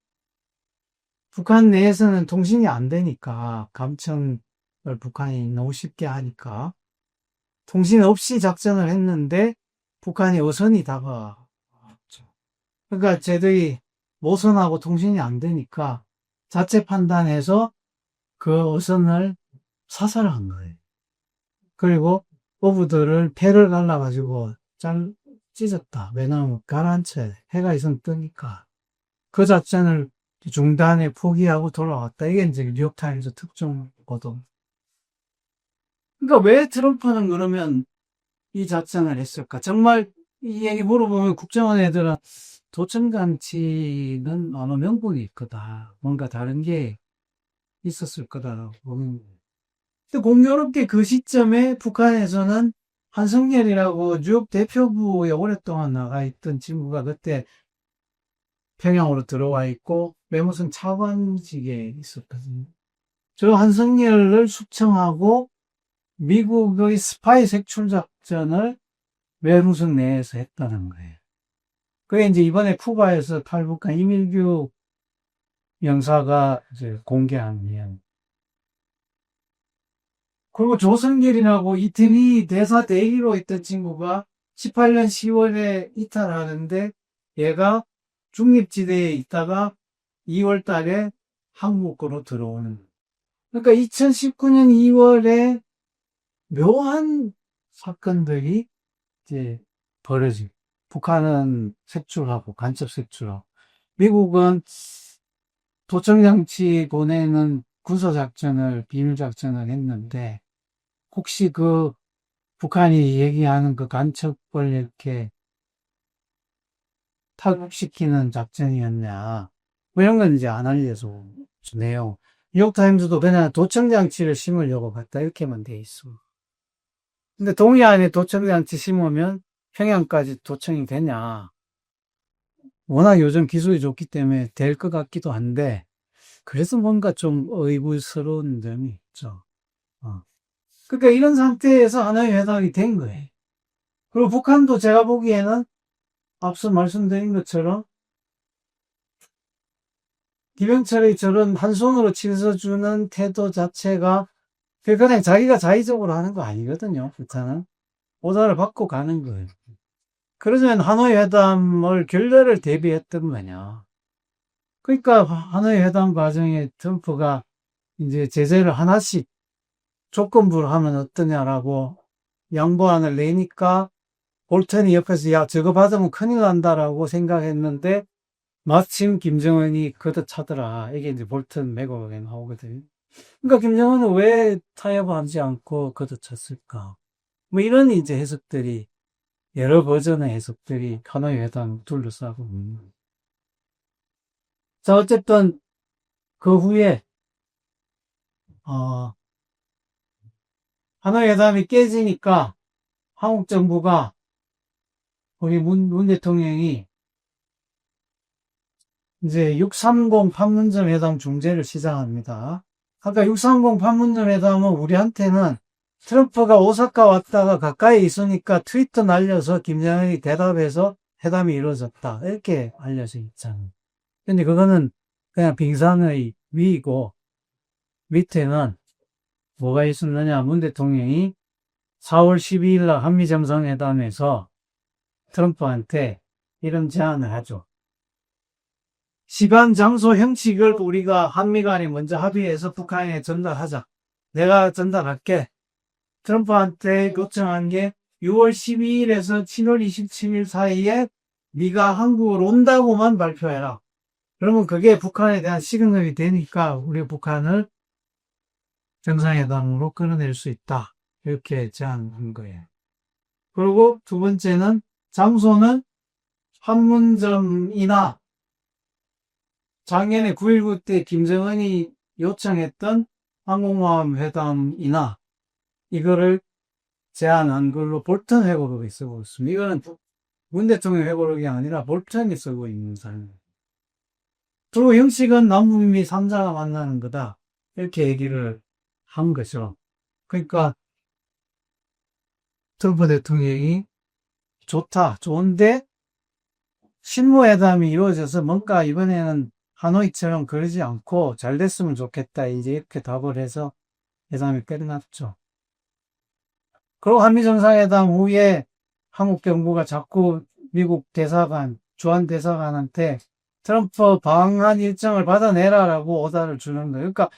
북한 내에서는 통신이 안 되니까 감청을 북한이 너무 쉽게 하니까 통신 없이 작전을 했는데 북한이 어선이 다가왔죠. 그러니까 쟤들이 모선하고 통신이 안 되니까 자체 판단해서 그 어선을 사살한 거예요. 그리고 어부들을 배를 갈라가지고 찢었다. 왜냐하면 가라앉혀야 돼. 해가 있으면 뜨니까. 그 작전을 중단에 포기하고 돌아왔다. 이게 이제 뉴욕타임즈 특종 보도. 그러니까 왜 트럼프는 그러면 이 작전을 했을까? 정말 이 얘기 물어보면 국정원 애들은 도청장치는 어느 명분이 있거다. 뭔가 다른 게 있었을 거다라고 보는 거예요. 근데 공교롭게 그 시점에 북한에서는 한성열이라고 뉴욕 대표부에 오랫동안 나가 있던 친구가 그때 평양으로 들어와 있고 외무성 차관직에 있었거든요. 저 한성열을 숙청하고 미국의 스파이 색출 작전을 외무성 내에서 했다는 거예요. 그게 이제 이번에 쿠바에서 탈북한 이밀규 영사가 이제 공개한 이야기. 그리고 조성길이라고 이태리 대사 대리로 있던 친구가 18년 10월에 이탈하는데 얘가 중립지대에 있다가 2월 달에 한국으로 들어오는 거예요. 그러니까 2019년 2월에 묘한 사건들이 이제 벌어지고 북한은 색출하고 간첩 색출하고 미국은 도청장치 보내는 군사작전을 비밀작전을 했는데 혹시 그 북한이 얘기하는 그 간첩을 이렇게 타격시키는 작전이었냐 뭐 이런 건 이제 안 알려서 내용 뉴욕타임즈도 그냥 도청장치를 심으려고 갔다 이렇게만 돼 있어. 근데 동해안에 도청장치 심으면 평양까지 도청이 되냐 워낙 요즘 기술이 좋기 때문에 될 것 같기도 한데 그래서 뭔가 좀 의구스러운 점이 있죠. 그러니까 이런 상태에서 하나의 회담이 된 거예요. 그리고 북한도 제가 보기에는 앞서 말씀드린 것처럼 김영철의 저런 한 손으로 치서주는 태도 자체가 그냥 자기가 자의적으로 하는 거 아니거든요. 북한은 오다를 받고 가는 거예요. 그러면 하노이 회담을 결례를 대비했던 거냐. 그러니까 하노이 회담 과정에 트럼프가 이제 제재를 하나씩 조건부로 하면 어떠냐라고 양보안을 내니까 볼턴이 옆에서 야 저거 받으면 큰일 난다라고 생각했는데 마침 김정은이 걷어차더라. 이게 이제 볼턴 맥락에 나오거든요. 그러니까 김정은은 왜 타협하지 않고 걷어찼을까? 뭐 이런 이제 해석들이 여러 버전의 해석들이 하노이 회담 둘러싸고 있는 거예요. 자 어쨌든 그 후에 하노이 회담이 깨지니까 한국 정부가 우리 문 대통령이 이제 630 판문점 회담 중재를 시작합니다. 아까 630 판문점 회담은 우리한테는 트럼프가 오사카 왔다가 가까이 있으니까 트위터 날려서 김정은이 대답해서 회담이 이루어졌다. 이렇게 알려져 있잖아요. 근데 그거는 그냥 빙산의 위이고 밑에는 뭐가 있었느냐. 문 대통령이 4월 12일 날 한미정상회담에서 트럼프한테 이런 제안을 하죠. 시간, 장소, 형식을 우리가 한미 간에 먼저 합의해서 북한에 전달하자. 내가 전달할게. 트럼프한테 요청한 게 6월 12일에서 7월 27일 사이에 네가 한국으로 온다고만 발표해라. 그러면 그게 북한에 대한 시그널이 되니까 우리 북한을 정상회담으로 끌어낼 수 있다. 이렇게 제안한 거예요. 그리고 두 번째는 장소는 판문점이나 작년에 9.19 때 김정은이 요청했던 항공모함 회담이나 이거를 제안한 걸로 볼턴 회고록이 쓰고 있습니다. 이거는 문 대통령 회고록이 아니라 볼턴이 쓰고 있는 사람입니다. 그리고 형식은 남북미 3자가 만나는 거다. 이렇게 얘기를 한 거죠. 그러니까 트럼프 대통령이 좋다, 좋은데 실무회담이 이루어져서 뭔가 이번에는 하노이처럼 그러지 않고 잘 됐으면 좋겠다. 이제 이렇게 답을 해서 회담이 끝났죠. 그리고 한미정상회담 후에 한국 정부가 자꾸 미국 대사관, 주한 대사관한테 트럼프 방한 일정을 받아내라라고 오다를 주는 거예요. 그러니까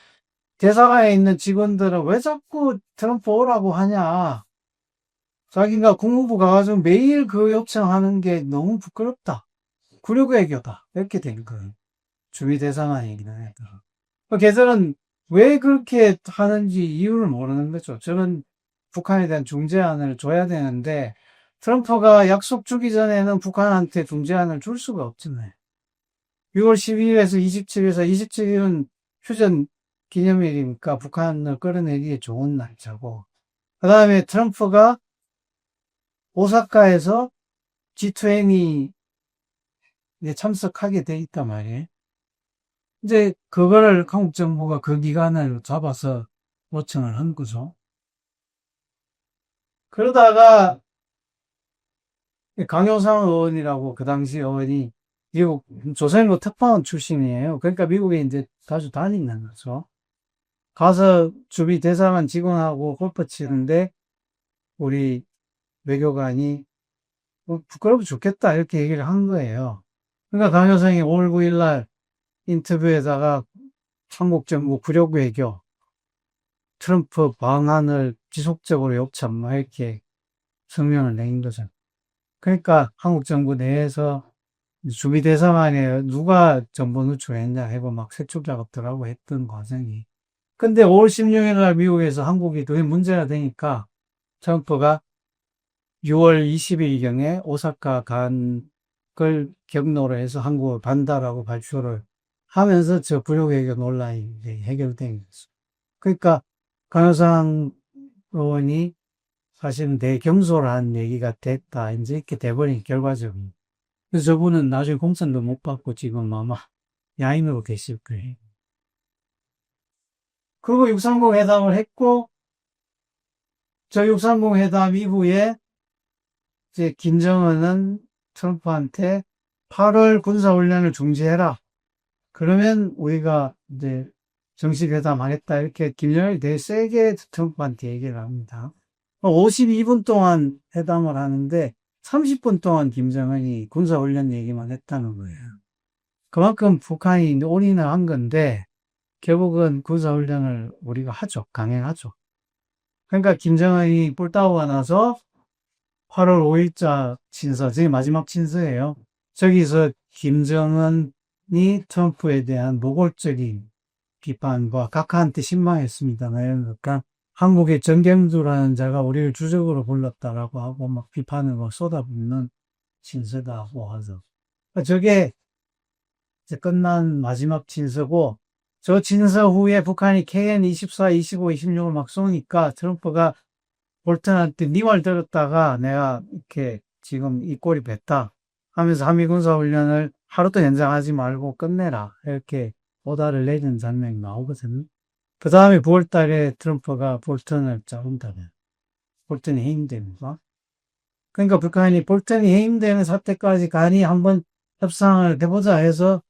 대사관에 있는 직원들은 왜 자꾸 트럼프 오라고 하냐. 자기가 국무부 가가지고 매일 그 요청하는 게 너무 부끄럽다. 굴욕 외교다. 이렇게 된 거예요. 주미 대사관 얘기는 하더라고요. 걔들은 왜 그렇게 하는지 이유를 모르는 거죠. 저는 북한에 대한 중재안을 줘야 되는데 트럼프가 약속 주기 전에는 북한한테 중재안을 줄 수가 없잖아요. 6월 12일에서 27일에서 27일은 휴전 기념일이니까 북한을 끌어내기에 좋은 날짜고, 그 다음에 트럼프가 오사카에서 G20에 참석하게 돼 있단 말이에요. 이제 그거를 한국 정부가 그 기간을 잡아서 요청을 한 거죠. 그러다가 강효상 의원이라고 그 당시 의원이 미국 조선일보 특파원 출신이에요. 그러니까 미국에 이제 자주 다니는 거죠. 가서 주비 대사관 직원하고 골프 치는데 우리 외교관이 부끄러워 죽겠다 이렇게 얘기를 한 거예요. 그러니까 강효상이 5월 9일 날 인터뷰에다가 한국 정부 굴욕 외교, 트럼프 방한을 지속적으로 요청 이렇게 성명을 낸 거죠. 그러니까 한국 정부 내에서 주비 대사관에 누가 정보 누출했냐 해고 막 색출 작업들하고 했던 과정이. 근데 5월 16일 날 미국에서 한국이 그게 문제가 되니까 트럼프가 6월 20일경에 오사카 간 걸 경로로 해서 한국을 반다라고 발표를 하면서 저 불효외교 논란이 이제 해결된 거죠. 그러니까 강효상 의원이 사실은 대경솔한 얘기가 됐다. 이제 이렇게 돼버린 결과적인. 그래서 저분은 나중에 공천도 못 받고 지금 아마 야인으로 계실 거예요. 그리고 630 회담을 했고, 저 630 회담 이후에 이제 김정은은 트럼프한테 8월 군사훈련을 중지해라. 그러면 우리가 이제 정식 회담하겠다. 이렇게 김정은이 되게 세게 트럼프한테 얘기를 합니다. 52분 동안 회담을 하는데 30분 동안 김정은이 군사훈련 얘기만 했다는 거예요. 그만큼 북한이 올인을 한 건데 결국은 군사훈련을 우리가 하죠. 강행하죠. 그러니까 김정은이 뿔따오가 나서 8월 5일자 친서, 저게 마지막 친서예요. 저기서 김정은이 트럼프에 대한 노골적인 비판과 각하한테 신망했습니다만, 그러니까 한국의 정경두라는 자가 우리를 주적으로 불렀다라고 하고 막 비판을 막 쏟아붓는 친서다고 하죠. 저게 이제 끝난 마지막 친서고, 저 친서 후에 북한이 KN-24, 25, 26을 막 쏘니까 트럼프가 볼턴한테 네 말 들었다가 내가 이렇게 지금 이 꼴이 뱉다 하면서 한미 군사훈련을 하루도 연장하지 말고 끝내라 이렇게 오다를 내리는 장면이 나오거든요. 그 다음에 9월 달에 트럼프가 볼턴을 자른다면 볼턴이 해임됩니다. 그러니까 북한이 볼턴이 해임되는 사태까지 가니 한번 협상을 해보자 해서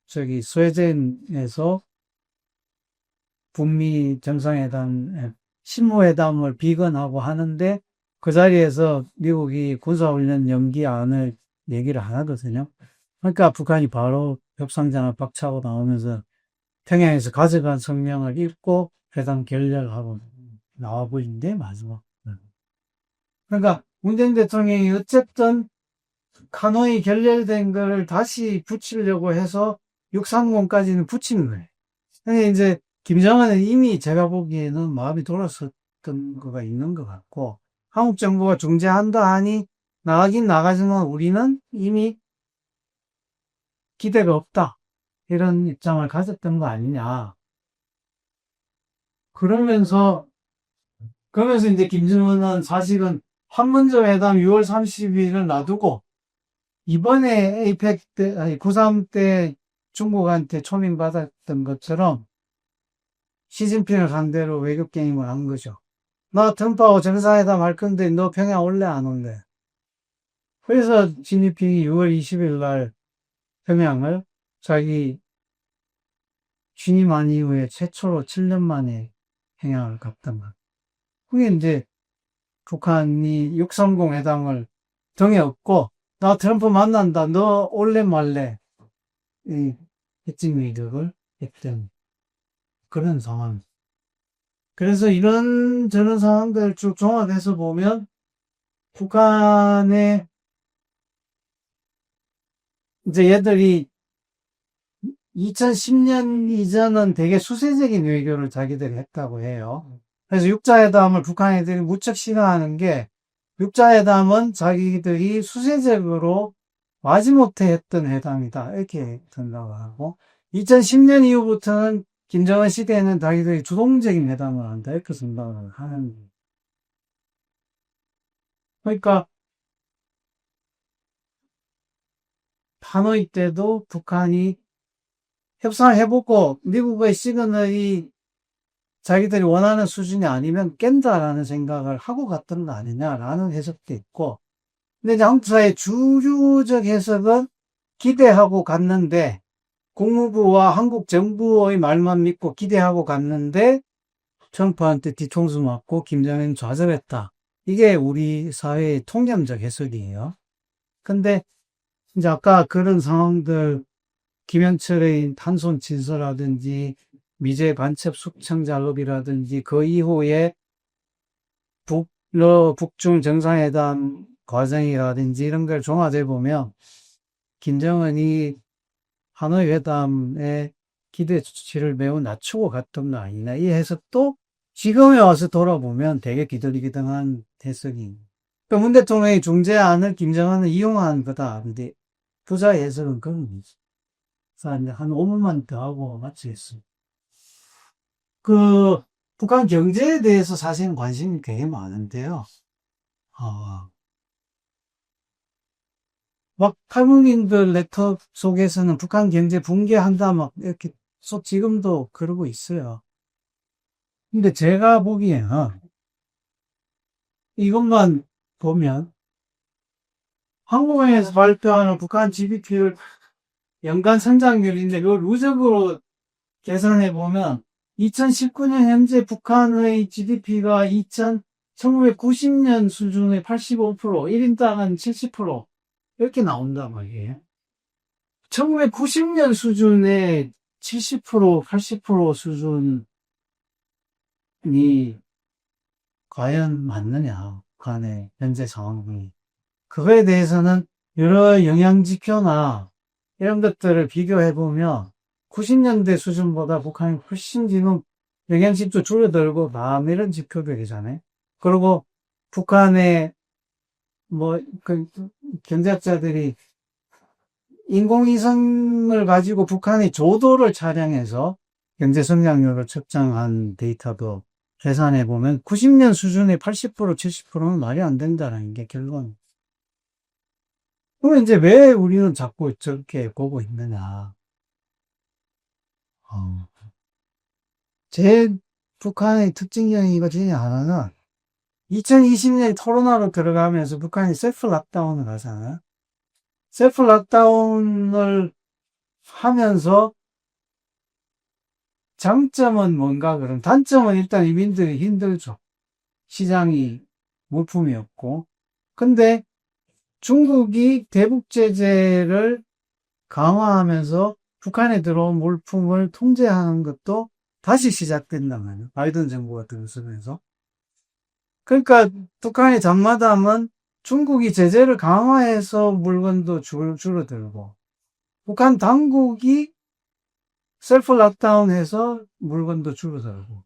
저기 스웨덴에서 북미 정상회담 신무회담을 비건하고 하는데 그 자리에서 미국이 군사훈련 연기안을 얘기를 안 하거든요. 그러니까 북한이 바로 협상장을 박차고 나오면서 평양에서 가져간 성명을 읽고 회담 결렬하고 나와버린데 마지막. 그러니까 문재인 대통령이 어쨌든 하노이 결렬된 거를 다시 붙이려고 해서 630까지는 붙인 거예요. 근데 이제 김정은은 이미 제가 보기에는 마음이 돌아섰던 거가 있는 것 같고, 한국 정부가 중재한다 하니 나가긴 나가지만 우리는 이미 기대가 없다. 이런 입장을 가졌던 거 아니냐. 그러면서 이제 김정은은 사실은 판문점 회담 6월 30일을 놔두고 이번에 에이펙 때, 아니, 9.3 때 중국한테 초빙받았던 것처럼 시진핑을 상대로 외교 게임을 한 거죠. 나 트럼프하고 정상회담 할 건데 너 평양 올래 안 올래? 그래서 시진핑이 6월 20일 날 평양을 자기 취임한 이후에 최초로 7년 만에 평양을 갔던 것. 그게 이제 북한이 630 회담을 등에 업고 나 트럼프 만난다. 너 올래 말래? 이 해칭 위력을 했던 그런 상황. 그래서 이런 저런 상황들 쭉 종합해서 보면 북한의 이제 얘들이 2010년 이전은 되게 수세적인 외교를 자기들이 했다고 해요. 그래서 육자회담을 북한 애들이 무척 싫어하는 게 육자회담은 자기들이 수세적으로 마지못해 했던 회담이다. 이렇게 된다고 하고 2010년 이후부터는 김정은 시대에는 자기들이 주동적인 회담을 한다, 이렇게 생각을 하는 거예요. 그러니까, 하노이 때도 북한이 협상해보고 미국의 시그널이 자기들이 원하는 수준이 아니면 깬다라는 생각을 하고 갔던 거 아니냐라는 해석도 있고, 근데 이제 한국 사회의 주류적 해석은 기대하고 갔는데, 국무부와 한국 정부의 말만 믿고 기대하고 갔는데, 트럼프한테 뒤통수 맞고 김정은 좌절했다. 이게 우리 사회의 통념적 해석이에요. 근데 이제 아까 그런 상황들, 김현철의 탄손 친서라든지 미제 반첩 숙청 작업이라든지 그 이후에 북중 정상회담 과정이라든지 이런 걸 종합해 보면 김정은이 하노이 회담의 기대치를 매우 낮추고 갔던 거 아니냐, 이 해석도 지금에 와서 돌아보면 되게 기들기등한 해석이. 그러니까 문 대통령의 중재안을 김정은은 이용한 거다. 근데 부자 해석은 그런 거죠. 그래서 이제 한 5분만 더 하고 마치겠습니다. 그 북한 경제에 대해서 사실은 관심이 되게 많은데요. 어, 막 탈북민들 네트워크 속에서는 북한 경제 붕괴한다 막 이렇게 지금도 그러고 있어요. 근데 제가 보기에는 이것만 보면 한국은행에서 발표하는 북한 GDP를 연간 성장률인데 그걸 누적으로 계산해 보면 2019년 현재 북한의 GDP가 1990년 수준의 85%, 1인당은 70% 이렇게 나온단 말이에요. 1990년 수준의 70%, 80% 수준이 과연 맞느냐, 북한의 현재 상황이. 그거에 대해서는 여러 영양지표나 이런 것들을 비교해보면 90년대 수준보다 북한이 훨씬 지금 영양지표 줄어들고 이런 지표들이잖아요. 그리고 북한의 경제학자들이 인공위성을 가지고 북한의 조도를 촬영해서 경제 성장률을 측정한 데이터도 계산해보면 90년 수준의 80%, 70%는 말이 안 된다는 게 결론. 그럼 이제 왜 우리는 자꾸 저렇게 보고 있느냐. 제 북한의 특징적인 것 중에 하나는 2020년 코로나로 들어가면서 북한이 셀프 락다운을 하잖아요. 셀프 락다운을 하면서 장점은 뭔가 그럼 단점은 일단 이민들이 힘들죠. 시장이 물품이 없고. 근데 중국이 대북 제재를 강화하면서 북한에 들어온 물품을 통제하는 것도 다시 시작된단 말이에요. 바이든 정부가 들어서면서. 그러니까 북한의 장마담은 중국이 제재를 강화해서 물건도 줄어들고 북한 당국이 셀프 락다운해서 물건도 줄어들고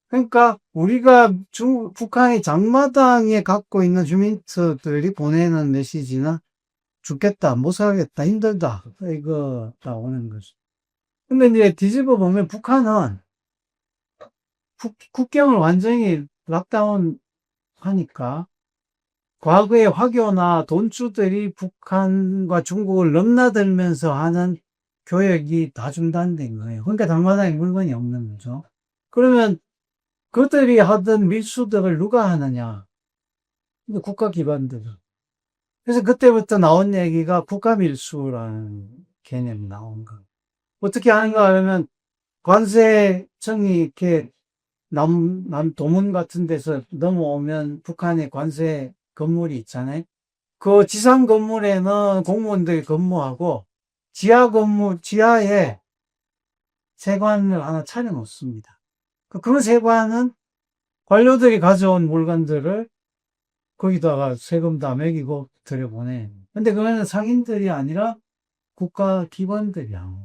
그러니까 우리가 북한의 장마당에 갖고 있는 주민들이 보내는 메시지는 죽겠다, 못 살겠다, 힘들다 이거 나오는 거죠. 근데 이제 뒤집어 보면 북한은 국경을 완전히 락다운 하니까 과거의 화교나 돈주들이 북한과 중국을 넘나들면서 하는 교역이 다 중단된 거예요. 그러니까 장마당에 물건이 없는 거죠. 그러면 그들이 하던 밀수덕을 누가 하느냐? 국가 기관들. 그래서 그때부터 나온 얘기가 국가밀수라는 개념이 나온 거. 어떻게 하는가 하면 관세청이 이렇게 도문 같은 데서 넘어오면 북한의 관세 건물이 있잖아요. 그 지상 건물에는 공무원들이 근무하고 지하에 세관을 하나 차려놓습니다. 그 세관은 관료들이 가져온 물건들을 거기다가 세금 다 매기고 들여보내. 근데 그거는 상인들이 아니라 국가 기관들이야.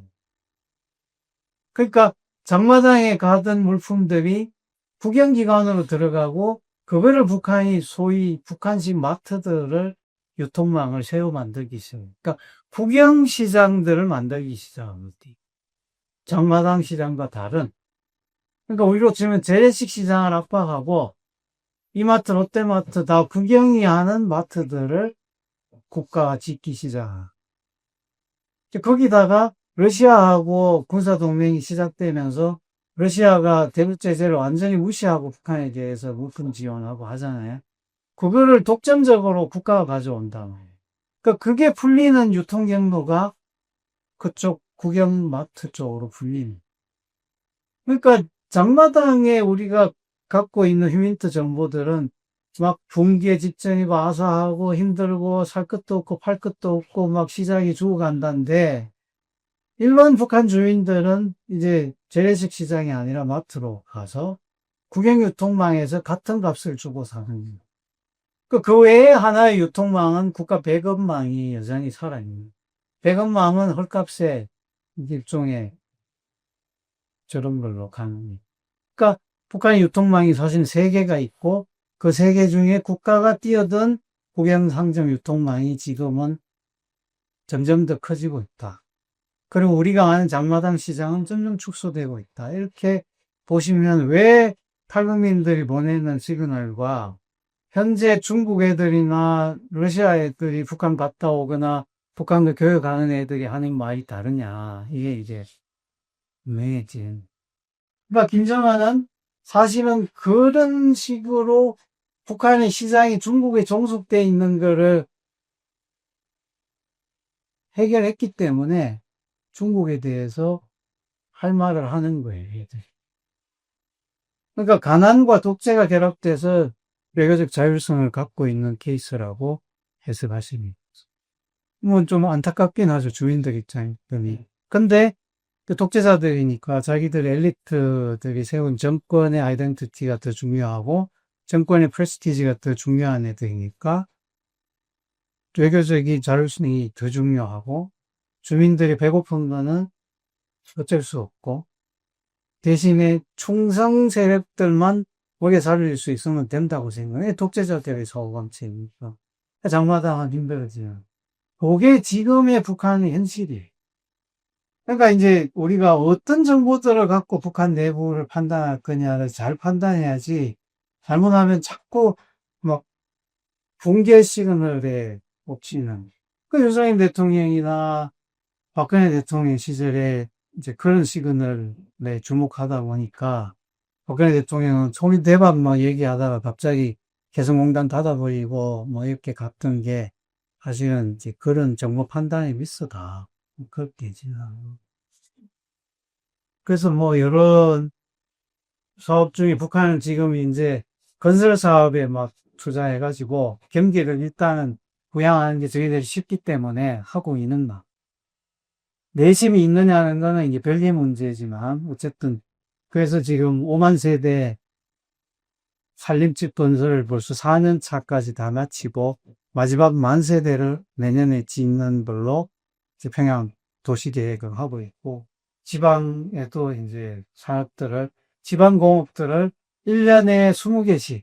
그러니까 장마당에 가던 물품들이 국영기관으로 들어가고 그거를 북한이 소위 북한식 마트들을 유통망을 새로 만들기 시작해요. 그러니까 국영시장들을 만들기 시작합니다. 장마당 시장과 다른, 그러니까 우리로 치면 재래식 시장을 압박하고 이마트, 롯데마트 다 국영이 하는 마트들을 국가가 짓기 시작한. 거기다가 러시아하고 군사동맹이 시작되면서 러시아가 대북 제재를 완전히 무시하고 북한에 대해서 물품 지원하고 하잖아요. 그거를 독점적으로 국가가 가져온다 말이에요. 그러니까 그게 풀리는 유통 경로가 그쪽 국영마트 쪽으로 풀리는. 그러니까 장마당에 우리가 갖고 있는 휴민트 정보들은 막 붕괴 직전이고 아사하고 힘들고 살 것도 없고 팔 것도 없고 막 시장이 죽어간다는데 일반 북한 주민들은 이제 재래식 시장이 아니라 마트로 가서 국영유통망에서 같은 값을 주고 사는 거예요. 그 외에 하나의 유통망은 국가 배급망이 여전히 살아있는. 배급망은 헐값에 일종의 저런 걸로 가는 거예요. 그러니까 북한의 유통망이 사실 세 개가 있고 그 세 개 중에 국가가 뛰어든 국영상점 유통망이 지금은 점점 더 커지고 있다. 그리고 우리가 아는 장마당 시장은 점점 축소되고 있다. 이렇게 보시면 왜 탈북민들이 보내는 시그널과 현재 중국 애들이나 러시아 애들이 북한 갔다 오거나 북한도 교육하는 애들이 하는 말이 다르냐. 이게 이제 분명해진. 그러니까 김정은은 사실은 그런 식으로 북한의 시장이 중국에 종속되어 있는 거를 해결했기 때문에 중국에 대해서 할 말을 하는 거예요, 얘들. 그러니까 가난과 독재가 결합돼서 외교적 자율성을 갖고 있는 케이스라고 해석하십니다. 뭐 좀 안타깝긴 하죠, 주민들 입장이. 근데 그 독재자들이니까 자기들 엘리트들이 세운 정권의 아이덴티티가 더 중요하고 정권의 프레스티지가 더 중요한 애들이니까 외교적인 자율성이 더 중요하고 주민들이 배고픈 거는 어쩔 수 없고 대신에 충성 세력들만 먹여 살릴 수 있으면 된다고 생각해. 독재자들의 사고방식이니까. 장마당은 힘들어지는. 그게 지금의 북한의 현실이에요. 그러니까 이제 우리가 어떤 정보들을 갖고 북한 내부를 판단할 거냐를 잘 판단해야지 잘못하면 자꾸 막 붕괴 시그널에 꽂히는. 그 윤석열 대통령이나 박근혜 대통령 시절에 이제 그런 시그널에 주목하다 보니까 박근혜 대통령은 총리 대박 막 얘기하다가 갑자기 개성공단 닫아버리고 뭐 이렇게 갔던 게 사실은 이제 그런 정보 판단에 미스다. 그렇게 지나고. 그래서 뭐 여러 사업 중에 북한은 지금 이제 건설 사업에 막 투자해가지고 경기를 일단은 부양하는 게 저희들이 쉽기 때문에 하고 있는 막. 내심이 있느냐는 거는 이게 별개 문제지만 어쨌든 그래서 지금 5만 세대 살림집 건설을 벌써 4년 차까지 다 마치고 마지막 1만 세대를 내년에 짓는 걸로 이제 평양 도시계획을 하고 있고 지방에도 이제 산업들을 지방공업들을 1년에 20개씩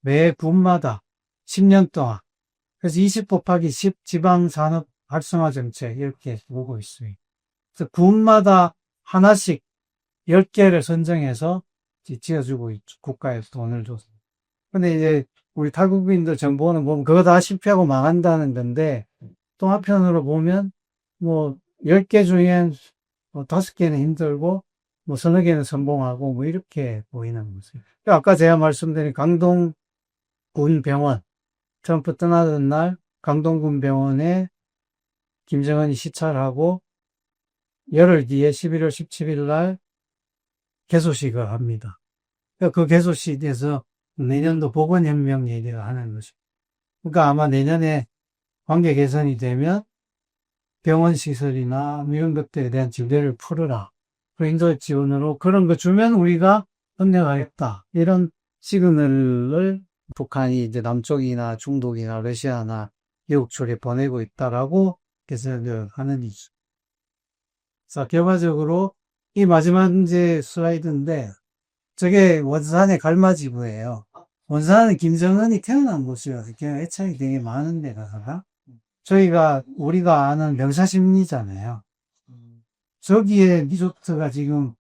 매 군마다 10년 동안 그래서 20 곱하기 10 지방산업 활성화 정책 이렇게 보고 있어요. 그래서 군마다 하나씩 10개를 선정해서 지어주고 있죠. 국가에서 돈을 줘서. 근데 이제 우리 탈북민들 정보는 보면 그거 다 실패하고 망한다는 건데 또 한편으로 보면 뭐 10개 중엔 뭐 5개는 힘들고 뭐 서너 개는 성공하고 뭐 이렇게 보이는 거죠. 아까 제가 말씀드린 강동군 병원 트럼프 떠나던 날 강동군 병원에 김정은이 시찰하고 열흘 뒤에 11월 17일 날 개소식을 합니다. 그 개소식에서 내년도 보건혁명 얘기를 하는 거죠. 그러니까 아마 내년에 관계 개선이 되면 병원 시설이나 이런 것들에 대한 지대를 풀어라. 그리고 인도적 지원으로 그런 거 주면 우리가 협력하겠다. 이런 시그널을 북한이 이제 남쪽이나 중독이나 러시아나 미국 쪽에 보내고 있다라고 개선을 하는 이죠. 자, 결과적으로 이 마지막 이제 슬라이드인데 저게 원산의 갈마지구예요. 원산은 김정은이 태어난 곳이에요. 애착이 되게 많은 데다가 우리가 아는 명사심리잖아요. 저기에 리조트가 지금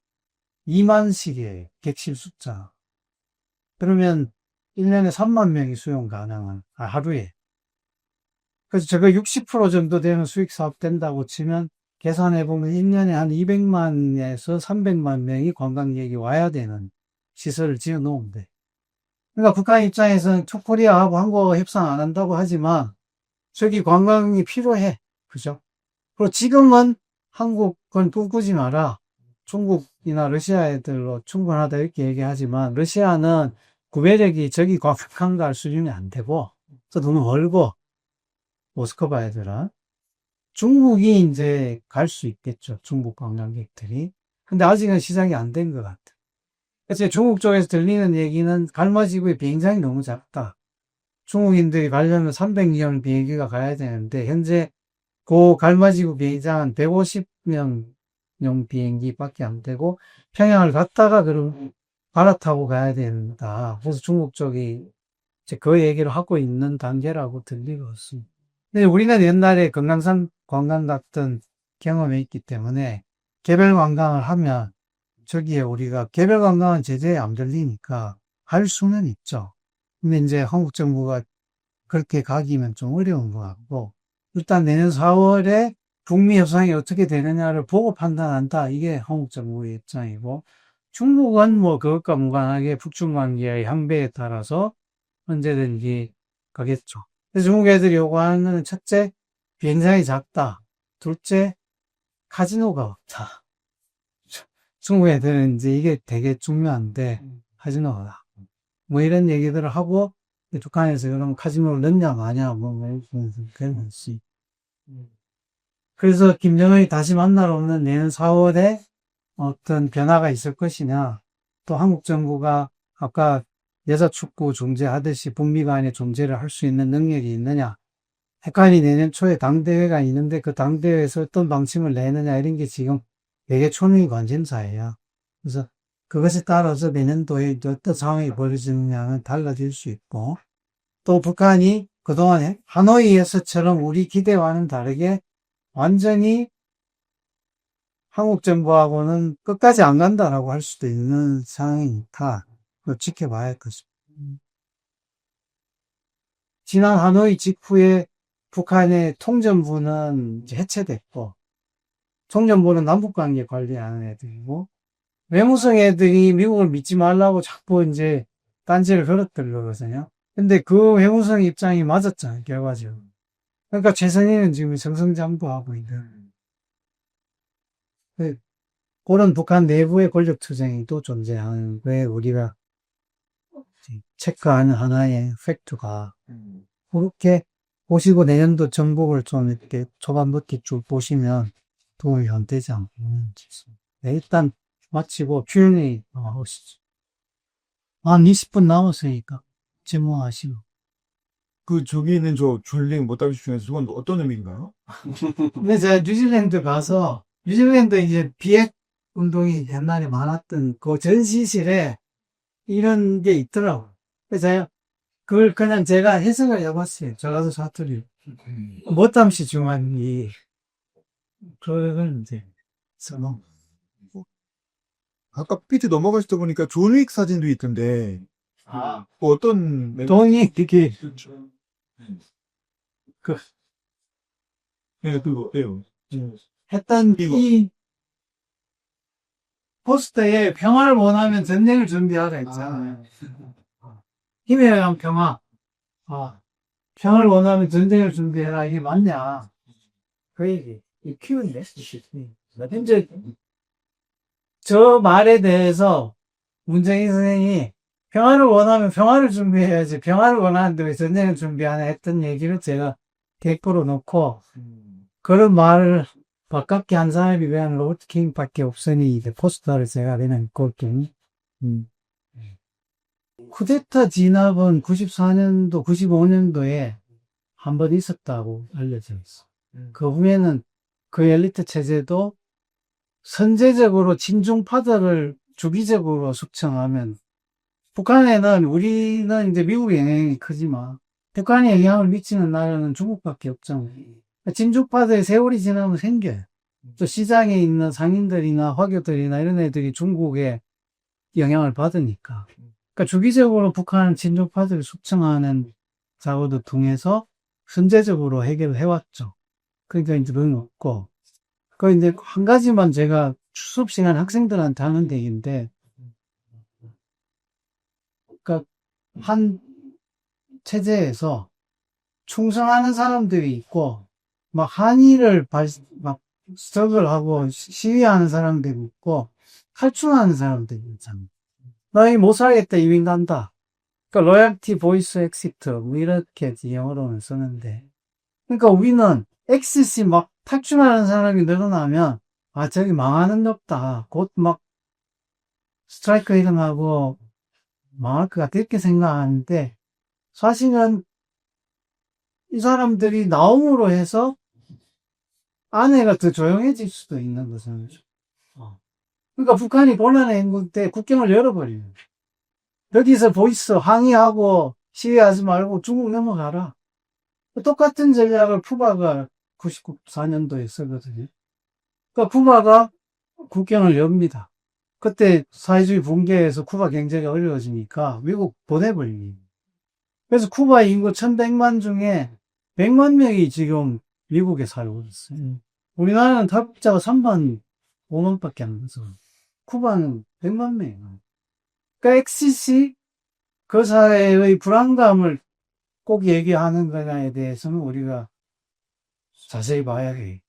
2만씩의 객실 숫자. 그러면 1년에 3만 명이 수용 가능한, 하루에. 그래서 저거 60% 정도 되는 수익 사업 된다고 치면 계산해보면 1년에 한 200만에서 300만 명이 관광객이 와야 되는 시설을 지어 놓으면 돼. 그러니까 북한 입장에서는 투코리아하고 한국어 협상 안 한다고 하지만 저기 관광이 필요해. 그죠? 그리고 지금은 한국은 꿈꾸지 마라. 중국이나 러시아 애들로 충분하다 이렇게 얘기하지만 러시아는 구매력이 저기 관광 갈 수준이 안 되고 또 돈을 벌고 모스크바 애들은 중국이 이제 갈 수 있겠죠. 중국 관광객들이. 근데 아직은 시장이 안 된 것 같아. 그래서 중국 쪽에서 들리는 얘기는 갈마지구의 비행장이 너무 작다. 중국인들이 가려면 300명 비행기가 가야 되는데 현재 그 갈마지구 비행장은 150명용 비행기밖에 안 되고 평양을 갔다가 그럼 갈아타고 가야 된다. 그래서 중국 쪽이 이제 그 얘기를 하고 있는 단계라고 들리고 있습니다. 근데 우리는 옛날에 금강산 관광 갔던 경험이 있기 때문에 개별 관광을 하면 저기에 우리가 개별 관광은 제재에 안 들리니까 할 수는 있죠. 근데 이제 한국 정부가 그렇게 가기면 좀 어려운 것 같고 일단 내년 4월에 북미 협상이 어떻게 되느냐를 보고 판단한다. 이게 한국 정부의 입장이고 중국은 뭐 그것과 무관하게 북중 관계의 향배에 따라서 언제든지 가겠죠. 그래서 중국 애들이 요구하는 건 첫째, 비행장이 작다. 둘째, 카지노가 없다. 중국 애들은 이제 이게 되게 중요한데, 카지노가 없다. 뭐 이런 얘기들을 하고, 북한에서 그럼 카지노를 넣냐 마냐, 그런 식. 그래서 김정은이 다시 만나러 오는 내년 4월에 어떤 변화가 있을 것이냐, 또 한국 정부가 아까 여자 축구 중재하듯이 북미 간의 중재를 할 수 있는 능력이 있느냐, 북한이 내년 초에 당대회가 있는데 그 당대회에서 어떤 방침을 내느냐 이런 게 지금 되게 초미의 관심사예요. 그래서 그것에 따라서 내년도에 어떤 상황이 벌어지느냐는 달라질 수 있고 또 북한이 그동안 하노이에서처럼 우리 기대와는 다르게 완전히 한국 정부하고는 끝까지 안 간다라고 할 수도 있는 상황이니까 그걸 지켜봐야 할 것입니다. 지난 하노이 직후에 북한의 통전부는 이제 해체됐고 통전부는 남북관계 관리하는 애들이고 외무성 애들이 미국을 믿지 말라고 자꾸 이제 딴지를 걸었더라거든요. 근데 그 외무성 입장이 맞았잖아요, 결과적으로. 그러니까 최선희는 지금 정성장부하고 있는 그런 북한 내부의 권력 투쟁이 또 존재하는 게 우리가 체크하는 하나의 팩트가 그렇게 보시고 내년도 정복을 좀 이렇게 초반부터 쭉 보시면 도움이 안 되지 않겠는지 싶습니다. 네, 일단 마치고 Q&A 하시죠. 한 20분 남았으니까 질문하시고. 저기 있는 저 줄링 못다기 중에서 저건 어떤 의미인가요? 근데 제가 뉴질랜드 가서 뉴질랜드 이제 비핵 운동이 옛날에 많았던 그 전시실에 이런 게 있더라고요. 그래서 제가 그걸 그냥 제가 해석을 해봤어요. 저 가서 사투리. 못담시 중앙이 그걸 이제 써놓은. 아까 PT 넘어가시다 보니까 존 윅 사진도 있던데 그 어떤 돈이 이렇게 그 네, 그거 어때요? 했던 이 포스터에 평화를 원하면 전쟁을 준비하라 했잖아요. 힘에 의한 평화. 평화를 원하면 전쟁을 준비해라. 이게 맞냐. 그 얘기. 이 키운데. 현재 저 말에 대해서 문정인 선생이 평화를 원하면 평화를 준비해야지. 평화를 원하는데 왜 전쟁을 준비하나 했던 얘기를 제가 댓글로 넣고 그런 말을 바깝게 한 사람이 왜 로버트 킹밖에 없으니 이제 포스터를 제가 내는 거긴. 쿠데타 진압은 94년도, 95년도에 한 번 있었다고 알려져 있어. 그 후에는 그 엘리트 체제도 선제적으로 친중파들을 주기적으로 숙청하면 북한에는 우리는 이제 미국의 영향이 크지만 북한에 영향을 미치는 나라는 중국밖에 없잖아요. 친중파들 세월이 지나면 생겨요. 또 시장에 있는 상인들이나 화교들이나 이런 애들이 중국에 영향을 받으니까. 그러니까 주기적으로 북한 친족파들을 숙청하는 작업을 통해서 선제적으로 해결을 해왔죠. 그러니까 이제 그런 거 없고. 그 이제 한 가지만 제가 수업 시간 학생들한테 하는 얘기인데, 그러니까 한 체제에서 충성하는 사람들이 있고, 막 한의를 막 스톱을 하고 시위하는 사람들이 있고, 탈출하는 사람들이 있잖아. 나 이 못 살겠다, 이민 간다. 그러니까 로열티 보이스 엑시트 뭐 이렇게 영어로는 쓰는데, 그러니까 우리는 엑시스 막 탈출하는 사람이 늘어나면 아 저기 망하는 렵다 곧 막 스트라이크 일어나고 망할 것 같아 이렇게 생각하는데 사실은 이 사람들이 나옴으로 해서 안에가 더 조용해질 수도 있는 거잖아요. 그러니까 북한이 본란의 행군 때 국경을 열어버리는 여기서 보이스 항의하고 시위하지 말고 중국 넘어가라. 똑같은 전략을 쿠바가 94년도에 쓰거든요. 그러니까 쿠바가 국경을 엽니다. 그때 사회주의 붕괴해서 쿠바 경제가 어려워지니까 미국 보내버립니다. 그래서 쿠바 인구 1100만 중에 100만 명이 지금 미국에 살고 있어요. 우리나라는 탈북자가 3만 5만밖에 안 돼서 쿠바는 100만 명이에요. 그러니까 XCC 그 사회의 불안감을 꼭 얘기하는 거냐에 대해서는 우리가 자세히 봐야 해.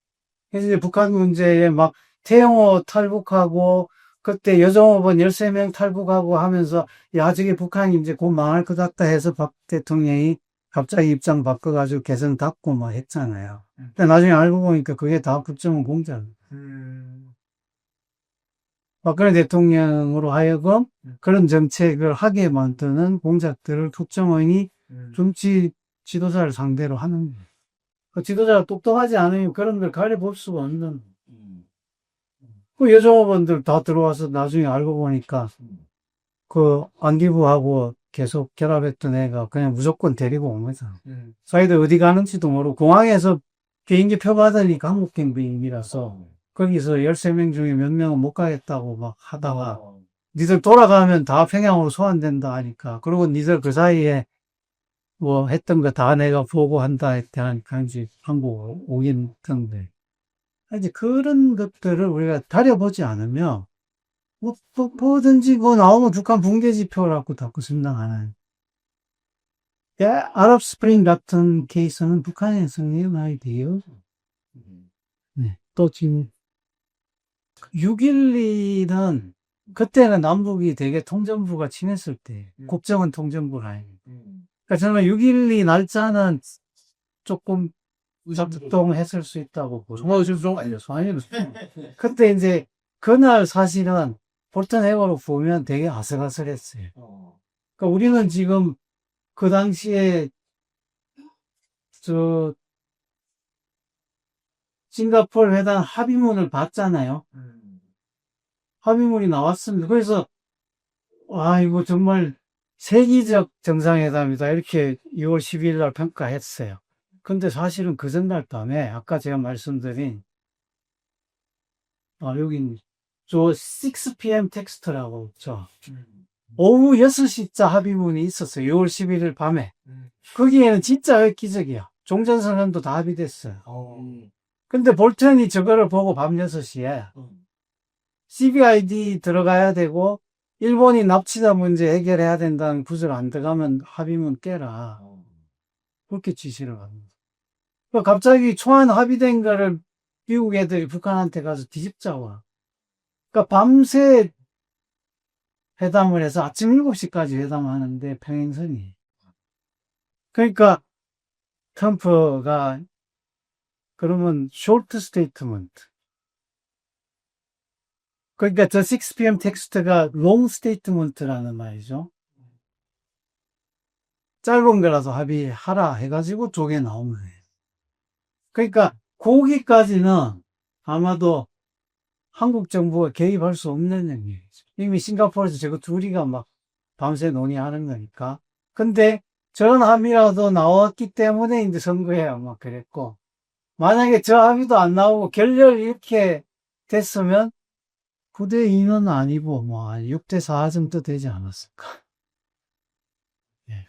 그래서 이제 북한 문제에 막 태영호 탈북하고 그때 여종업원 13명 탈북하고 하면서 야 저게 북한이 이제 곧 망할 것 같다 해서 박 대통령이 갑자기 입장 바꿔가지고 개성 닫고 막 했잖아요. 근데 나중에 알고 보니까 그게 다 국정원 공작. 박근혜 대통령으로 하여금 그런 정책을 하게 만드는 공작들을 국정원이 정치 지도자를 상대로 하는 거예요. 그 지도자가 똑똑하지 않으면 그런 걸 가려볼 수가 없는. 그 여종업원들 다 들어와서 나중에 알고 보니까 그 안기부하고 계속 결합했던 애가 그냥 무조건 데리고 온 거잖아. 자기들 어디 가는지도 모르고 공항에서 비행기 표 받으니까 한국행 비행이라서 거기서 13명 중에 몇 명은 못 가겠다고 막 하다가 니들 돌아가면 다 평양으로 소환된다 하니까 그리고 니들 그 사이에 뭐 했던 거 다 내가 보고한다 했다니까 이제 한국 오긴 했던데 이제 그런 것들을 우리가 다려보지 않으면 뭐든지 뭐 나오면 북한 붕괴 지표라고 자꾸 생각하는. 아랍 스프링 같은 케이스는 북한의 승리의 말이에요. 네. 또 지금 6.12는 그때는 남북이 되게 통전부가 친했을 때 국정원 통전부가 아니에요. 그러니까 저는 6.12 날짜는 조금 작동했을 수 있다고 보죠. 정말 의심스러운 거 아니었어? 아니요. 그때 이제 그날 사실은 볼턴 해거로 보면 되게 아슬아슬했어요. 그러니까 우리는 지금 그 당시에 저 싱가포르 회담 합의문을 봤잖아요. 합의문이 나왔습니다. 그래서 와 이거 정말 세계적 정상회담이다 이렇게 6월 12일 날 평가했어요. 근데 사실은 그 전날 밤에 아까 제가 말씀드린 여기 저 6pm 텍스트라고 있죠. 오후 6시자 합의문이 있었어요. 6월 11일 밤에. 거기에는 진짜 획기적이야. 종전선언도 다 합의됐어요. 근데 볼턴이 저거를 보고 밤 6시에 CBID 들어가야 되고 일본이 납치자 문제 해결해야 된다는 구절 안 들어가면 합의문 깨라. 그렇게 지시를 합니다. 갑자기 초안 합의된 거를 미국 애들이 북한한테 가서 뒤집자고. 그러니까 밤새 회담을 해서 아침 7시까지 회담하는데 평행선이. 그러니까 트럼프가 그러면 short statement. 그러니까 저 6pm 텍스트가 long statement라는 말이죠. 짧은 거라서 합의하라 해가지고 쪽에 나온 거예요. 그러니까 거기까지는 아마도 한국 정부가 개입할 수 없는 영역이죠. 이미 싱가포르에서 저거 둘이가 막 밤새 논의하는 거니까. 근데 저런 합의라도 나왔기 때문에 이제 선거에 아마 그랬고, 만약에 저 합의도 안 나오고 결렬 이렇게 됐으면 9대 2는 아니고 뭐 6대 4 정도 되지 않았을까. 예,